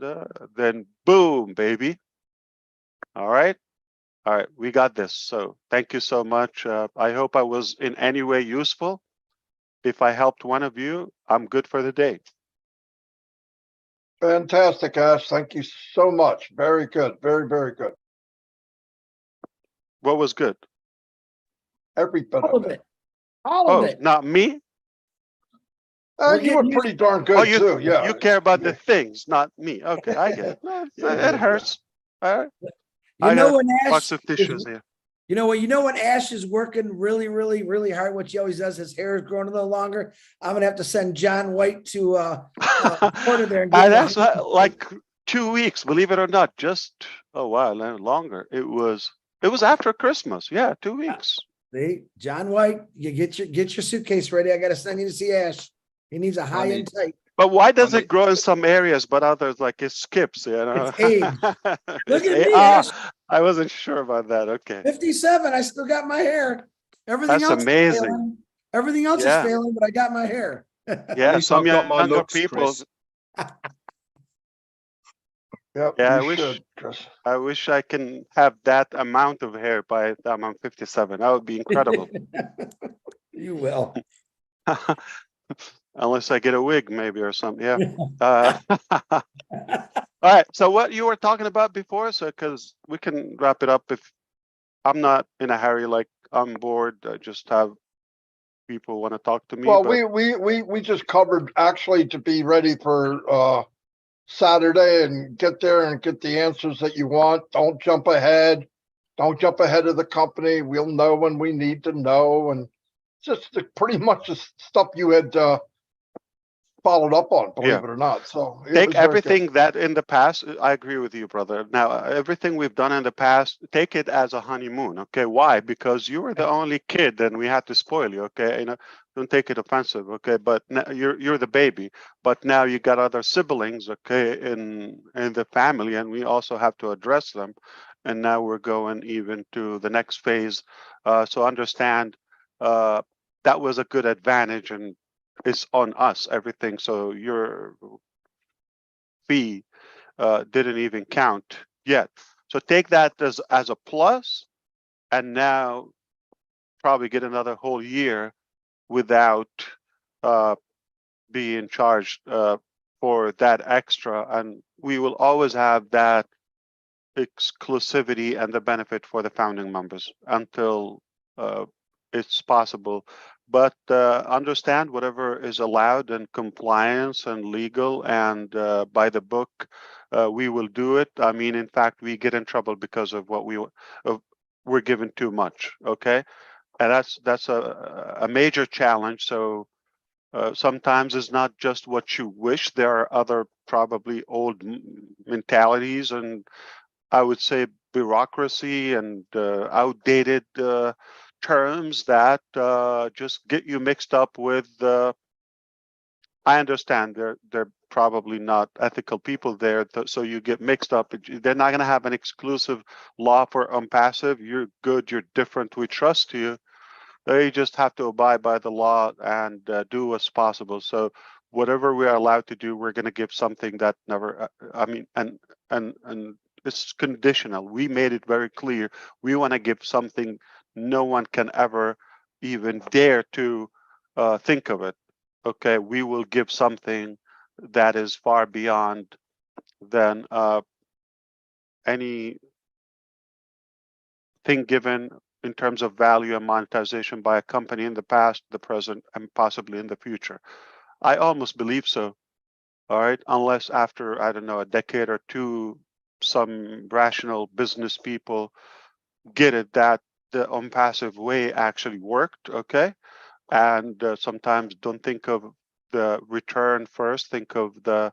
Speaker 4: then boom, baby. All right, we got this. So thank you so much. I hope I was in any way useful. If I helped one of you, I'm good for the day.
Speaker 1: Fantastic, Ash. Thank you so much. Very good. Very, very good.
Speaker 4: What was good?
Speaker 1: Every bit
Speaker 3: All
Speaker 1: of
Speaker 3: of
Speaker 1: it.
Speaker 3: it. All of
Speaker 4: Oh,
Speaker 3: it.
Speaker 4: not me?
Speaker 3: We're
Speaker 1: You were
Speaker 3: getting
Speaker 1: pretty darn
Speaker 4: Oh,
Speaker 1: good too. Yeah.
Speaker 4: you care about the things, not me. Okay, I get it. No,
Speaker 1: Yeah,
Speaker 4: it hurts. All right.
Speaker 3: You
Speaker 4: I
Speaker 3: know
Speaker 4: got
Speaker 3: when Ash
Speaker 4: lots of
Speaker 3: is,
Speaker 4: tissues here.
Speaker 3: you know when Ash is working really, really, really hard, what he always does, his hair is growing a little longer. I'm gonna have to send John White to Florida there and give him
Speaker 4: That's
Speaker 3: a
Speaker 4: like 2 weeks, believe it or not. Just no, longer. It was after Christmas. Yeah, 2 weeks.
Speaker 3: See, John White, you get your suitcase ready. I gotta send you to see Ash. He needs a high end type.
Speaker 4: But why does
Speaker 2: Funny.
Speaker 4: it grow in some areas, but others like it skips? You know,
Speaker 3: It's age. Look
Speaker 4: It's
Speaker 3: at me, Ash.
Speaker 4: I wasn't sure about that. Okay,
Speaker 3: 57. I still got my hair. Everything
Speaker 4: that's
Speaker 3: else is
Speaker 4: amazing.
Speaker 3: failing. Everything else is
Speaker 4: Yeah,
Speaker 3: failing, but I got my hair.
Speaker 2: At
Speaker 4: yeah.
Speaker 2: least
Speaker 4: Some
Speaker 2: I've got my
Speaker 4: younger
Speaker 2: looks,
Speaker 4: people.
Speaker 2: Chris.
Speaker 1: Yep,
Speaker 4: Yeah,
Speaker 1: you should, Chris.
Speaker 4: I wish I can have that amount of hair by the time I'm 57. That would be incredible.
Speaker 3: You will.
Speaker 4: Unless I get a wig, maybe, or something. Yeah. All right. So what you were talking about before, so because we can wrap it up. If I'm not in a hurry, like I'm bored, I just have people want to talk to me.
Speaker 1: Well,
Speaker 4: but
Speaker 1: we just covered actually to be ready for Saturday and get there and get the answers that you want. Don't jump ahead. Don't jump ahead of the company. We'll know when we need to know, and just pretty much the stuff you had followed up on, believe
Speaker 4: Yeah.
Speaker 1: it or not. So it
Speaker 4: take
Speaker 1: was very good.
Speaker 4: everything that in the past, I agree with you, brother. Now, everything we've done in the past, take it as a honeymoon. Okay. Why? Because you were the only kid and we had to spoil you. Okay. You know, don't take it offensive. Okay. But now you're the baby, but now you got other siblings. Okay. In the family, and we also have to address them. And now we're going even to the next phase. So understand that was a good advantage, and it's on us, everything. So your fee didn't even count yet. So take that as a plus, and now probably get another whole year without being charged for that extra. And we will always have that exclusivity and the benefit for the founding members until it's possible. But understand whatever is allowed in compliance and legal and by the book, we will do it. I mean, in fact, we get in trouble because of what we're given too much. Okay, and that's a major challenge. So sometimes it's not just what you wish. There are other probably old mentalities and I would say bureaucracy and outdated terms that just get you mixed up with. I understand they're probably not ethical people there, so you get mixed up. They're not going to have an exclusive law for Onpassive. You're good. You're different. We trust you. They just have to abide by the law and do what's possible. So whatever we are allowed to do, we're going to give something that never. I mean, and it's conditional. We made it very clear. We want to give something no one can ever even dare to think of it. Okay, we will give something that is far beyond than any thing given in terms of value and monetization by a company in the past, the present, and possibly in the future. I almost believe so. All right, unless after, I don't know, a decade or two, some rational business people get it that the Onpassive way actually worked, okay? And sometimes don't think of the return first, think of the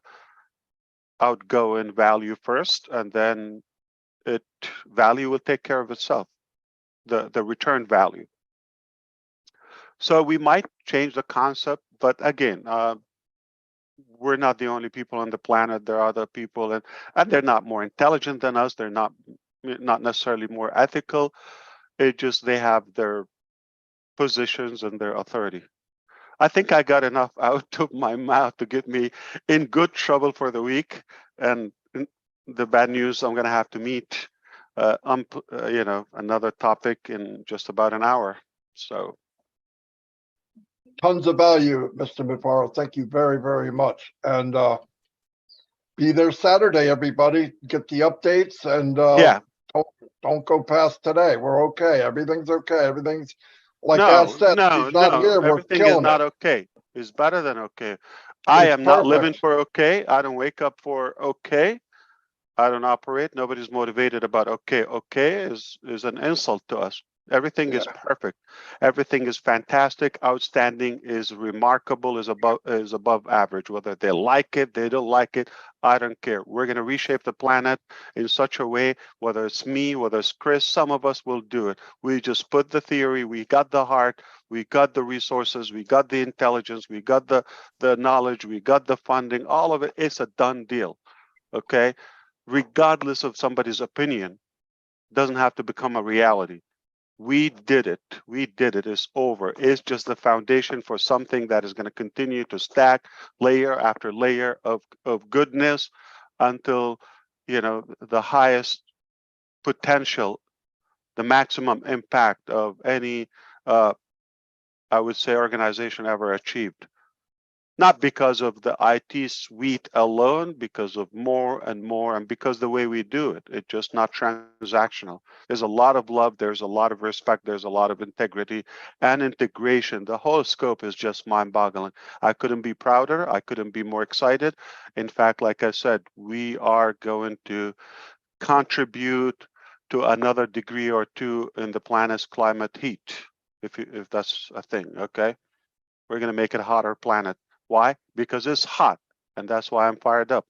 Speaker 4: outgoing value first, and then value will take care of itself, the return value. So we might change the concept, but again, we're not the only people on the planet. There are other people, and they're not more intelligent than us. They're not necessarily more ethical. It just they have their positions and their authority. I think I got enough out of my mouth to get me in good trouble for the week. And the bad news, I'm going to have to meet, another topic in just about an hour. So.
Speaker 1: Tons of value, Mr. Mufareh. Thank you very, very much. And be there Saturday, everybody. Get the updates and
Speaker 4: Yeah.
Speaker 1: Don't go past today. We're okay. Everything's okay. Everything's like I said.
Speaker 4: No. Everything is not okay. It's better than okay. I am not living for okay. I don't wake up for okay. I don't operate. Nobody's motivated about okay. Okay is an insult to us. Everything is perfect. Everything is fantastic, outstanding, is remarkable, is above average. Whether they like it, they don't like it, I don't care. We're going to reshape the planet in such a way, whether it's me, whether it's Chris, some of us will do it. We just put the theory, we got the heart, we got the resources, we got the intelligence, we got the knowledge, we got the funding, all of it. It's a done deal, okay? Regardless of somebody's opinion, doesn't have to become a reality. We did it. We did it. It's over. It's just the foundation for something that is going to continue to stack layer after layer of goodness until, the highest potential, the maximum impact of any, I would say, organization ever achieved. Not because of the IT suite alone, because of more and more, and because the way we do it. It's just not transactional. There's a lot of love, there's a lot of respect, there's a lot of integrity and integration. The whole scope is just mind-boggling. I couldn't be prouder. I couldn't be more excited. In fact, like I said, we are going to contribute to another degree or two in the planet's climate heat, if that's a thing, okay? We're going to make it a hotter planet. Why? Because it's hot, and that's why I'm fired up.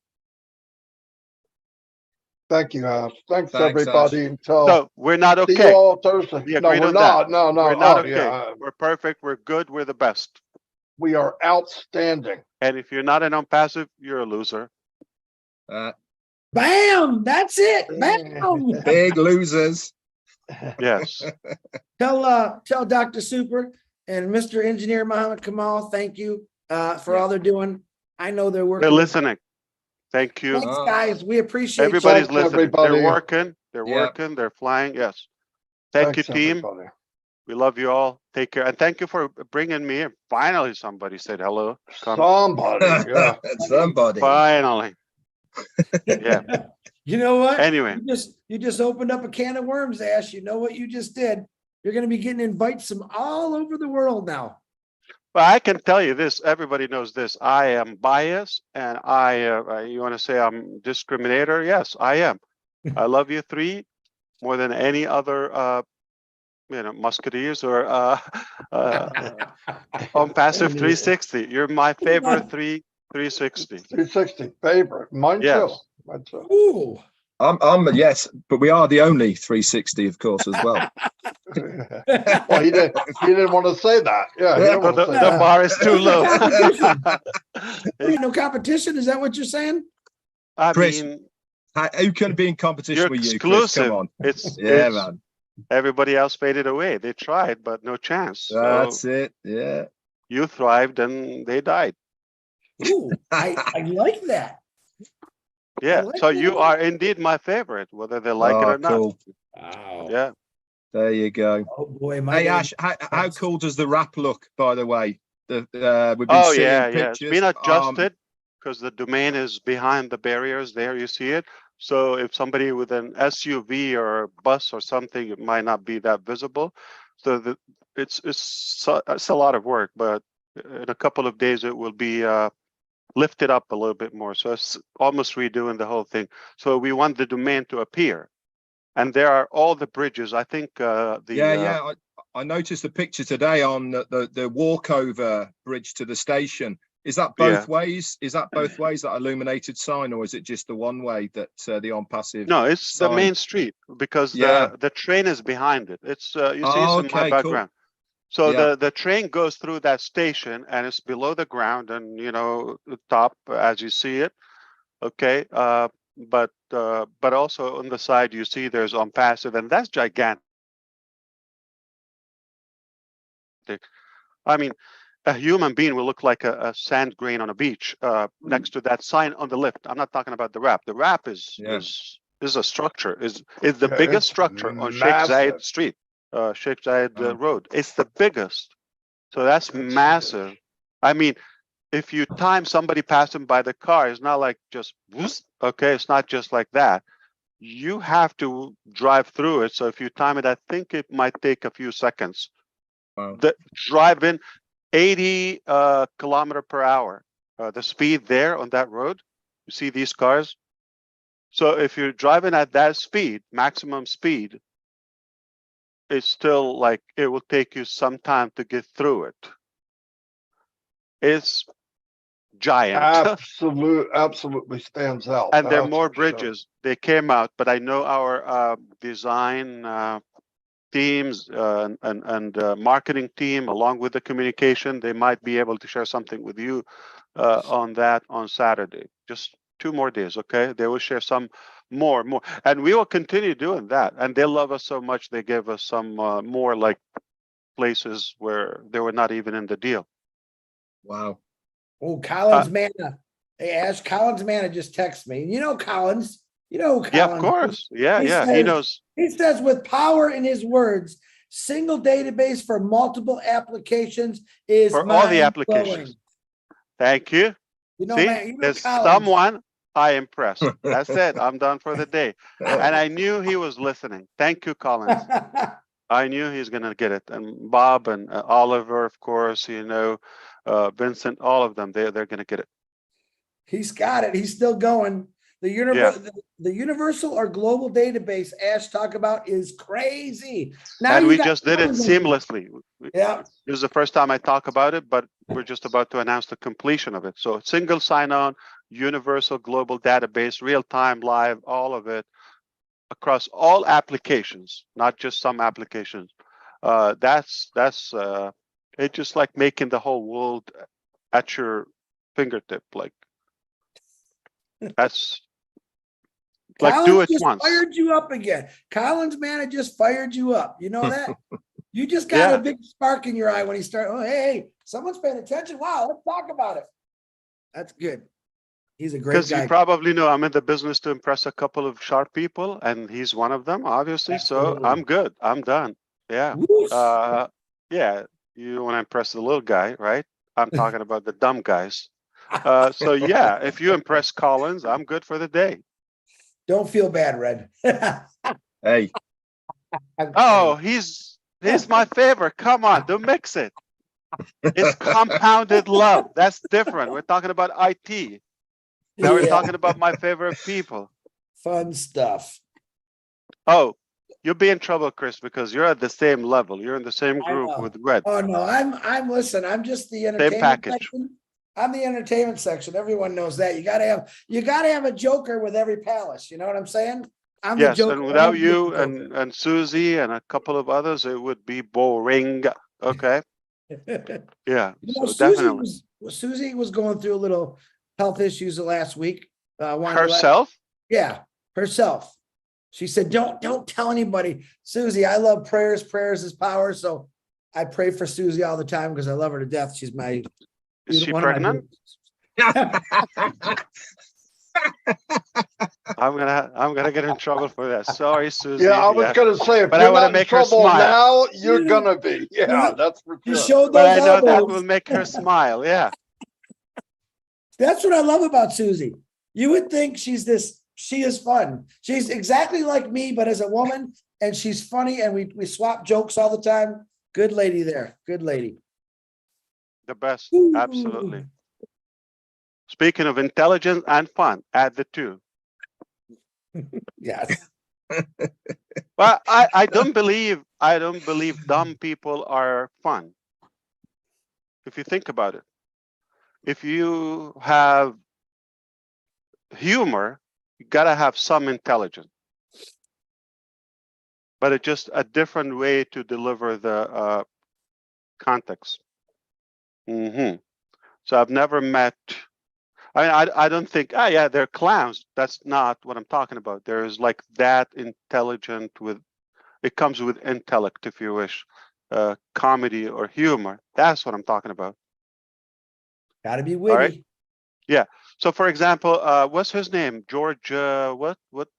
Speaker 1: Thank you, Ash. Thanks everybody. Until
Speaker 4: so we're not okay.
Speaker 1: See you all Thursday.
Speaker 4: We
Speaker 1: No, we're not. No.
Speaker 4: We're not okay. Yeah. We're perfect. We're good. We're the best.
Speaker 1: We are outstanding.
Speaker 4: And if you're not an Onpassive, you're a loser.
Speaker 3: Bam! That's it. Bam!
Speaker 2: Big losers.
Speaker 4: Yes.
Speaker 3: Tell Dr. Super and Mr. Engineer Muhammad Kamal, thank you for all they're doing. I know they're working.
Speaker 4: They're listening. Thank you.
Speaker 3: Thanks, guys. We appreciate
Speaker 4: everybody's
Speaker 3: you.
Speaker 4: listening.
Speaker 1: Everybody.
Speaker 4: They're working. They're working. They're flying. Yes. Thanks, you, team. Everybody. We love you all. Take care. And thank you for bringing me in. Finally, somebody said hello.
Speaker 1: Somebody. Yeah.
Speaker 2: Somebody.
Speaker 4: Finally. Yeah.
Speaker 3: You know what?
Speaker 4: Anyway.
Speaker 3: You just opened up a can of worms, Ash. You know what you just did? You're going to be getting invites from all over the world now.
Speaker 4: Well, I can tell you this. Everybody knows this. I am biased, and you want to say I'm discriminator? Yes, I am. I love you three more than any other, musketeers or Onpassive 360. You're my favorite 360.
Speaker 1: 360 favorite. Mine
Speaker 4: yes.
Speaker 1: too. Mine too.
Speaker 3: Ooh.
Speaker 2: I'm yes, but we are the only 360, of course, as well.
Speaker 1: Well, he didn't want to say that. Yeah,
Speaker 4: the bar is too low.
Speaker 3: No competition. Is that what you're saying?
Speaker 4: I
Speaker 2: Chris,
Speaker 4: mean,
Speaker 2: who can be in competition with you?
Speaker 4: Exclusive.
Speaker 2: Chris? Come on.
Speaker 4: It's
Speaker 2: man.
Speaker 4: Everybody else faded away. They tried, but no chance.
Speaker 2: That's it. Yeah.
Speaker 4: You thrived, and they died.
Speaker 3: Ooh, I like that.
Speaker 4: Yeah, so you are indeed my favorite, whether they like it or
Speaker 2: cool.
Speaker 4: not.
Speaker 3: Wow.
Speaker 4: Yeah.
Speaker 3: There you go. Oh boy,
Speaker 2: hey Ash, how cool does the wrap look? By the way, we've been
Speaker 4: oh
Speaker 2: seeing
Speaker 4: yeah,
Speaker 2: pictures.
Speaker 4: It's been adjusted because the domain is behind the barriers there. You see it. So if somebody with an SUV or a bus or something, it might not be that visible. So it's a lot of work, but in a couple of days it will be lifted up a little bit more. So it's almost redoing the whole thing. So we want the domain to appear, and there are all the bridges. I think
Speaker 2: I noticed the picture today on the walkover bridge to the station. Is that both ways? Is that both ways, that illuminated sign, or is it just the one way that the Onpassive?
Speaker 4: No, it's
Speaker 2: sign?
Speaker 4: the main street, because the train is behind it. It's you see it's in my background. Cool. So the train goes through that station, and it's below the ground, and the top as you see it. Okay, but also on the side you see there's Onpassive, and that's gigantic. I mean, a human being will look like a sand grain on a beach next to that sign on the lift. I'm not talking about the wrap. The wrap is a structure. Is the biggest structure on Sheikh Zayed Street, Sheikh Zayed Road. It's the biggest. So that's massive. Huge. I mean, if you time somebody passing by the car, it's not like just whoosh, okay. It's not just like that. You have to drive through it. So if you time it, I think it might take a few seconds. Wow. The driving 80 km/h, the speed there on that road. You see these cars. So if you're driving at that speed, maximum speed, it's still like it will take you some time to get through it. It's giant.
Speaker 1: Absolutely stands out.
Speaker 4: And there are more bridges. Sure. They came out, but I know our design teams and marketing team, along with the communication, they might be able to share something with you on that on Saturday. Just 2 more days, okay? They will share some more, and we will continue doing that. And they love us so much, they gave us some more like places where they were not even in the deal.
Speaker 2: Wow.
Speaker 3: Oh, Collins Manna. Hey, Ash, Collins Manna just texted me. You know Collins. You know Collins.
Speaker 4: Yeah, of course. Yeah, he knows.
Speaker 3: He says, with power in his words, single database for multiple applications is
Speaker 4: for all the applications. Thank you.
Speaker 3: You know,
Speaker 4: see,
Speaker 3: man,
Speaker 4: there's someone I impressed. That's it. I'm done for the day. And I knew he was listening. Thank you, Collins. I knew he's going to get it. And Bob and Oliver, of course, Vincent, all of them, they're going to get it.
Speaker 3: He's got it. He's still going. The universal or global database Ash talk about is crazy. Now
Speaker 4: and we just did it seamlessly.
Speaker 3: Yeah.
Speaker 4: This is the first time I talk about it, but we're just about to announce the completion of it. So single sign-on, universal global database, real-time, live, all of it across all applications, not just some applications. That's it's just like making the whole world at your fingertip. Like that's like
Speaker 3: Collins
Speaker 4: do it
Speaker 3: just
Speaker 4: once.
Speaker 3: Fired you up again. Collins, man, it just fired you up. You know that? You just got a big spark in your eye when he started. Oh, hey, someone's paying attention. Wow, let's talk about it. That's good. He's a great guy.
Speaker 4: Because you probably know I'm in the business to impress a couple of sharp people, and he's one of them, obviously. Absolutely. So I'm good. I'm done. Yeah. Yeah. You want to impress the little guy, right? I'm talking about the dumb guys. So yeah, if you impress Collins, I'm good for the day.
Speaker 3: Don't feel bad, Red.
Speaker 2: Hey.
Speaker 4: Oh, he's my favorite. Come on, don't mix it. It's compounded love. That's different. We're talking about IT. Now we're talking about my favorite people.
Speaker 3: Fun stuff.
Speaker 4: Oh, you'll be in trouble, Chris, because you're at the same level. You're in the same group with Red.
Speaker 3: Oh no, listen, I'm just the entertainment section. I'm the entertainment section. Everyone knows that. You gotta have a joker with every palace. You know what I'm saying? I'm the joker.
Speaker 4: And without you and Susie and a couple of others, it would be boring. Okay. Yeah. So definitely.
Speaker 3: Susie was going through a little health issues the last week.
Speaker 4: Herself?
Speaker 3: Yeah, herself. She said, don't tell anybody. Susie, I love prayers. Prayers is power. So I pray for Susie all the time because I love her to death. She's my.
Speaker 4: Is she pregnant? I'm gonna get in trouble for that. Sorry, Susie.
Speaker 1: Yeah, I was gonna say,
Speaker 4: but I want to make her smile.
Speaker 1: Now you're gonna be. Yeah, that's for sure.
Speaker 3: You showed
Speaker 4: but
Speaker 3: those
Speaker 4: I know
Speaker 3: elbows.
Speaker 4: that will make her smile. Yeah.
Speaker 3: That's what I love about Susie. You would think she is fun. She's exactly like me, but as a woman, and she's funny, and we swap jokes all the time. Good lady there. Good lady.
Speaker 4: The best,
Speaker 3: Ooh.
Speaker 4: absolutely. Speaking of intelligence and fun, add the two.
Speaker 3: Yes.
Speaker 4: Well, I don't believe dumb people are fun. If you think about it, if you have humor, you gotta have some intelligence, but it's just a different way to deliver the context. So I've never met. I don't think. Ah, yeah, they're clowns. That's not what I'm talking about. There's like that intelligent with. It comes with intellect, if you wish, comedy or humor. That's what I'm talking about.
Speaker 3: Got to be
Speaker 4: All right.
Speaker 3: witty.
Speaker 4: Yeah. So, for example, what's his name? George. What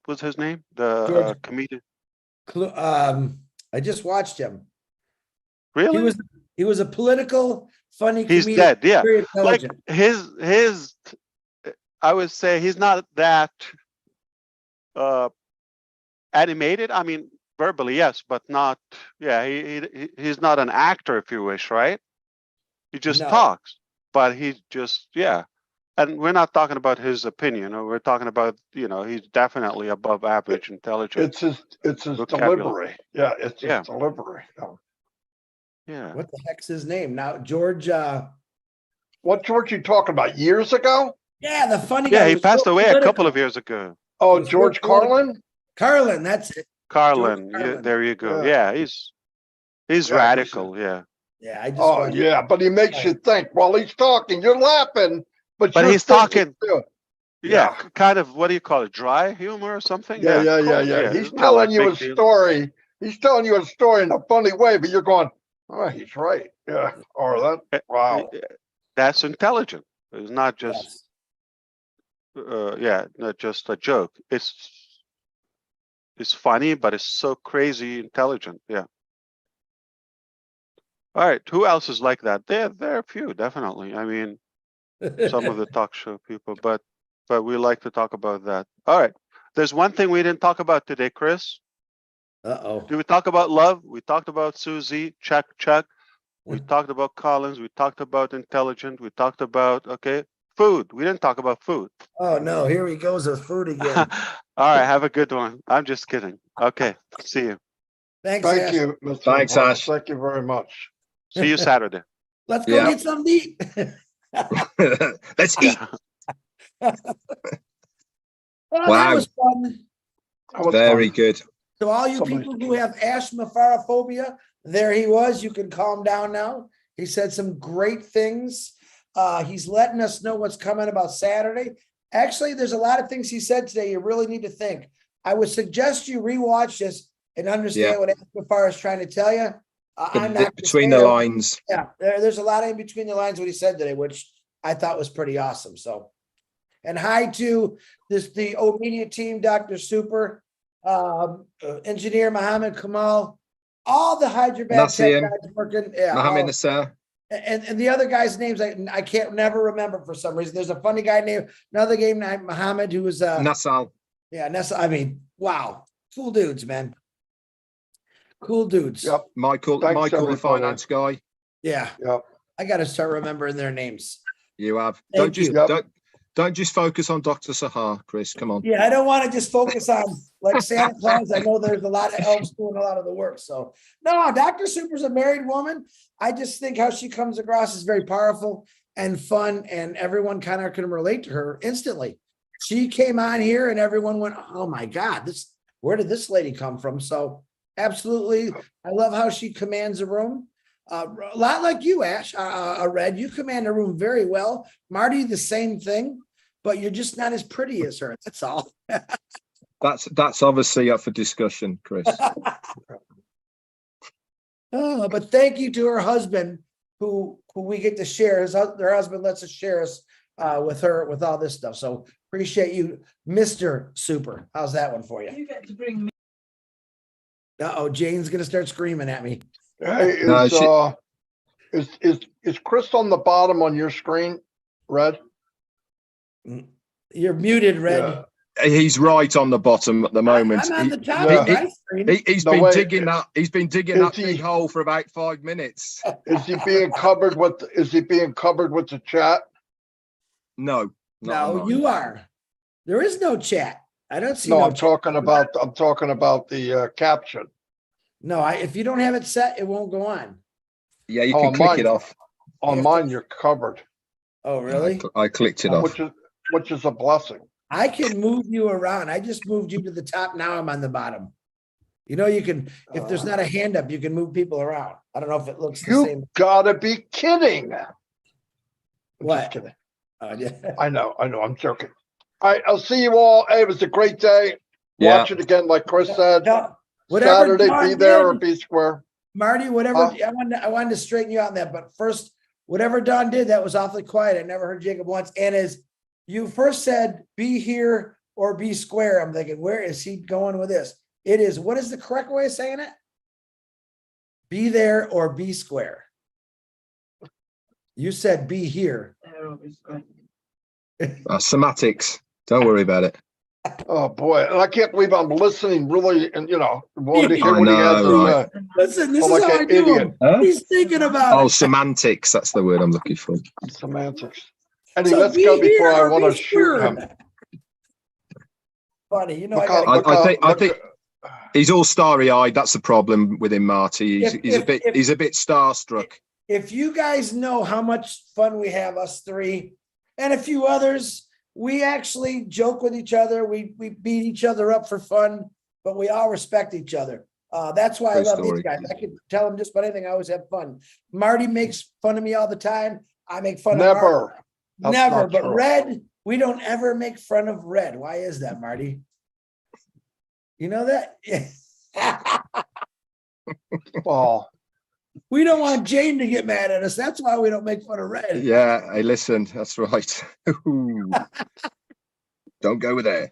Speaker 4: was his name? The
Speaker 3: George.
Speaker 4: comedian.
Speaker 3: I just watched him.
Speaker 4: Really?
Speaker 3: He was a political, funny
Speaker 4: He's
Speaker 3: comedian.
Speaker 4: dead. Yeah.
Speaker 3: Very
Speaker 4: Like
Speaker 3: intelligent.
Speaker 4: his. I would say he's not that animated. I mean, verbally, yes, but not. Yeah, he's not an actor, if you wish, right? He just
Speaker 3: No.
Speaker 4: talks, but he just And we're not talking about his opinion. We're talking about he's definitely above average intelligence.
Speaker 1: It's his
Speaker 4: vocabulary.
Speaker 1: delivery. Yeah, it's his delivery.
Speaker 4: Yeah.
Speaker 3: What the heck's his name now? George.
Speaker 1: What George you talking about? Years ago?
Speaker 3: Yeah, the funny guy.
Speaker 4: Yeah, he
Speaker 3: was
Speaker 4: passed
Speaker 3: so
Speaker 4: away a
Speaker 3: political.
Speaker 4: couple of years ago.
Speaker 1: Oh,
Speaker 3: was
Speaker 1: George
Speaker 3: real political.
Speaker 1: Carlin?
Speaker 3: Carlin, that's it.
Speaker 4: Carlin.
Speaker 3: George Carlin.
Speaker 4: There you go.
Speaker 1: Yeah.
Speaker 4: Yeah, he's radical. Yeah.
Speaker 3: Yeah, I just.
Speaker 1: Oh, yeah, but he makes you think while he's talking. You're laughing, but you're
Speaker 4: he's talking.
Speaker 1: Too.
Speaker 4: Yeah, kind of. What do you call it? Dry humor or something?
Speaker 1: Yeah. He's telling you a story. He's telling you a story in a funny way, but you're going, "Oh, he's right." Yeah. Or that. Wow.
Speaker 4: That's intelligent. It's not just.
Speaker 3: Yes.
Speaker 4: Not just a joke. It's funny, but it's so crazy intelligent. Yeah. All right. Who else is like that? There are a few, definitely. I mean, some of the talk show people, but we like to talk about that. All right. There's one thing we didn't talk about today, Chris.
Speaker 3: Uh-oh.
Speaker 4: Did we talk about love? We talked about Susie. Check. We talked about Collins. We talked about intelligent. We talked about food. We didn't talk about food.
Speaker 3: Oh no, here he goes with food again.
Speaker 4: All right, have a good one. I'm just kidding. Okay, see you.
Speaker 3: Thanks,
Speaker 1: Thank
Speaker 3: Ash.
Speaker 1: you, Mr.
Speaker 2: Thanks,
Speaker 1: Mufareh.
Speaker 2: Ash.
Speaker 1: Thank you very much.
Speaker 4: See you Saturday.
Speaker 3: Let's go get something to eat.
Speaker 2: Let's eat.
Speaker 3: Well, that was fun.
Speaker 2: Very good.
Speaker 3: So all you people who have Ash Mufareh phobia, there he was. You can calm down now. He said some great things. He's letting us know what's coming about Saturday. Actually, there's a lot of things he said today you really need to think. I would suggest you rewatch this and understand what Ash Mufareh is trying to tell you. I'm not
Speaker 2: between the lines.
Speaker 3: Yeah, there's a lot in between the lines what he said today, which I thought was pretty awesome. So, and hi to the O Media team, Dr. Super, engineer Mohammed Kamal, all the Hyderabad tech guys working. Yeah,
Speaker 2: Mohammed Nasser.
Speaker 3: And the other guy's names I can't never remember for some reason. There's a funny guy named another game named Mohammed who was
Speaker 2: Nassal.
Speaker 3: Yeah, Nassal. I mean, wow, cool dudes, man. Cool dudes.
Speaker 1: Yep.
Speaker 2: Michael, the finance guy.
Speaker 3: Yeah.
Speaker 1: Yep.
Speaker 3: I got to start remembering their names.
Speaker 2: You have.
Speaker 3: Thank you.
Speaker 2: Don't just focus on Dr. Sahar, Chris. Come on.
Speaker 3: Yeah, I don't want to just focus on like Santa Claus. I know there's a lot of elves doing a lot of the work. So no, Dr. Super's a married woman. I just think how she comes across is very powerful and fun, and everyone kind of can relate to her instantly. She came on here and everyone went, "Oh my God, where did this lady come from?" So absolutely, I love how she commands a room. A lot like you, Ash. Red, you command a room very well. Marty, the same thing, but you're just not as pretty as her. That's all.
Speaker 2: That's obviously up for discussion, Chris.
Speaker 3: But thank you to her husband, who we get to share. Their husband lets us share us with her with all this stuff. So appreciate you, Mr. Super. How's that one for you? You get to bring me. Uh-oh, Jane's gonna start screaming at me.
Speaker 1: Hey, is Chris on the bottom on your screen, Red?
Speaker 3: You're muted, Red.
Speaker 1: Yeah.
Speaker 2: He's right on the bottom at the moment.
Speaker 3: I'm on the top
Speaker 1: Yeah.
Speaker 3: of my screen.
Speaker 2: He's
Speaker 1: No,
Speaker 2: been
Speaker 1: wait.
Speaker 2: digging that. He's been digging
Speaker 1: Is
Speaker 2: that
Speaker 1: he-
Speaker 2: big hole for about 5 minutes.
Speaker 1: Is he being covered with, is he being covered with the chat?
Speaker 2: No, not on
Speaker 3: No,
Speaker 2: mine.
Speaker 3: you are. There is no chat. I don't see
Speaker 1: No,
Speaker 3: no
Speaker 1: I'm
Speaker 3: chat.
Speaker 1: talking about the caption.
Speaker 3: No, if you don't have it set, it won't go on.
Speaker 2: Yeah, you
Speaker 1: Oh,
Speaker 2: can click
Speaker 1: mine.
Speaker 2: it off.
Speaker 1: On
Speaker 3: You have to-
Speaker 1: mine, you're covered,
Speaker 3: Oh, really?
Speaker 2: I clicked it off.
Speaker 1: which is a blessing.
Speaker 3: I can move you around. I just moved you to the top. Now I'm on the bottom. You know, you can, if there's not a hand up, you can move people around. I don't know if it looks the
Speaker 1: You
Speaker 3: same.
Speaker 1: gotta be kidding. I'm
Speaker 3: What?
Speaker 1: just kidding.
Speaker 3: Yeah.
Speaker 1: I know, I'm joking. All right, I'll see you all. Hey, it was a great day.
Speaker 2: Yeah.
Speaker 1: Watch it again, like Chris said.
Speaker 3: No, whatever
Speaker 1: Saturday,
Speaker 3: Dawn
Speaker 1: be there or
Speaker 3: did,
Speaker 1: be square.
Speaker 3: Marty, whatever,
Speaker 1: Huh?
Speaker 3: I wanted to straighten you out on that, but first, whatever Don did, that was awfully quiet. I never heard Jacob once. And as you first said, be here or be square, I'm thinking, where is he going with this? It is, what is the correct way of saying it? Be there or be square. You said be here.
Speaker 2: Semantics. Don't worry about it.
Speaker 1: Oh, boy. And I can't believe I'm listening really, and wanting to hear
Speaker 2: I
Speaker 1: what he has
Speaker 2: know,
Speaker 1: to
Speaker 2: right.
Speaker 1: say.
Speaker 3: Listen, this
Speaker 1: Oh,
Speaker 3: is
Speaker 1: like
Speaker 3: how I
Speaker 1: an
Speaker 3: do
Speaker 1: idiot.
Speaker 3: him.
Speaker 2: Huh?
Speaker 3: He's thinking about
Speaker 2: Oh,
Speaker 3: it.
Speaker 2: semantics. That's the word I'm looking for.
Speaker 1: Semantics. Anyway,
Speaker 3: So
Speaker 1: let's
Speaker 3: be
Speaker 1: go before
Speaker 3: here
Speaker 1: I
Speaker 3: or
Speaker 1: want to
Speaker 3: be
Speaker 1: shoot
Speaker 3: square.
Speaker 1: him.
Speaker 3: Funny, you know,
Speaker 1: Look
Speaker 3: I
Speaker 1: out,
Speaker 3: gotta
Speaker 2: I think he's all starry-eyed. That's the problem with him, Marty. He's
Speaker 3: If-
Speaker 2: a bit starstruck.
Speaker 3: if you guys know how much fun we have, us three and a few others, we actually joke with each other. We beat each other up for fun, but we all respect each other. That's why I
Speaker 2: True
Speaker 3: love
Speaker 2: story.
Speaker 3: these guys. I can tell them just about anything. I always have fun. Marty makes fun of me all the time. I make fun of Marty.
Speaker 1: Never. That's
Speaker 3: Never.
Speaker 1: not
Speaker 3: But
Speaker 1: true.
Speaker 3: Red, we don't ever make fun of Red. Why is that, Marty? You know that?
Speaker 1: Well,
Speaker 3: We don't want Jane to get mad at us. That's why we don't make fun of Red.
Speaker 2: Yeah, hey, listen, that's right. Don't go there.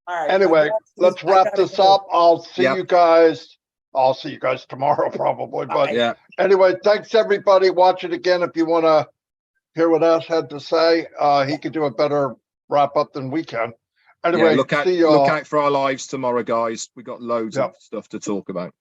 Speaker 3: All right.
Speaker 1: anyway, let's wrap this up. I'll see
Speaker 2: Yep.
Speaker 1: you guys. I'll see you guys tomorrow probably. But
Speaker 2: Yeah,
Speaker 1: anyway, thanks everybody. Watch it again if you want to hear what Ash had to say. He could do a better wrap up than we can. Anyway,
Speaker 2: look
Speaker 1: see y'all.
Speaker 2: out for our lives tomorrow, guys. We got loads
Speaker 1: Yep.
Speaker 2: of stuff to talk about.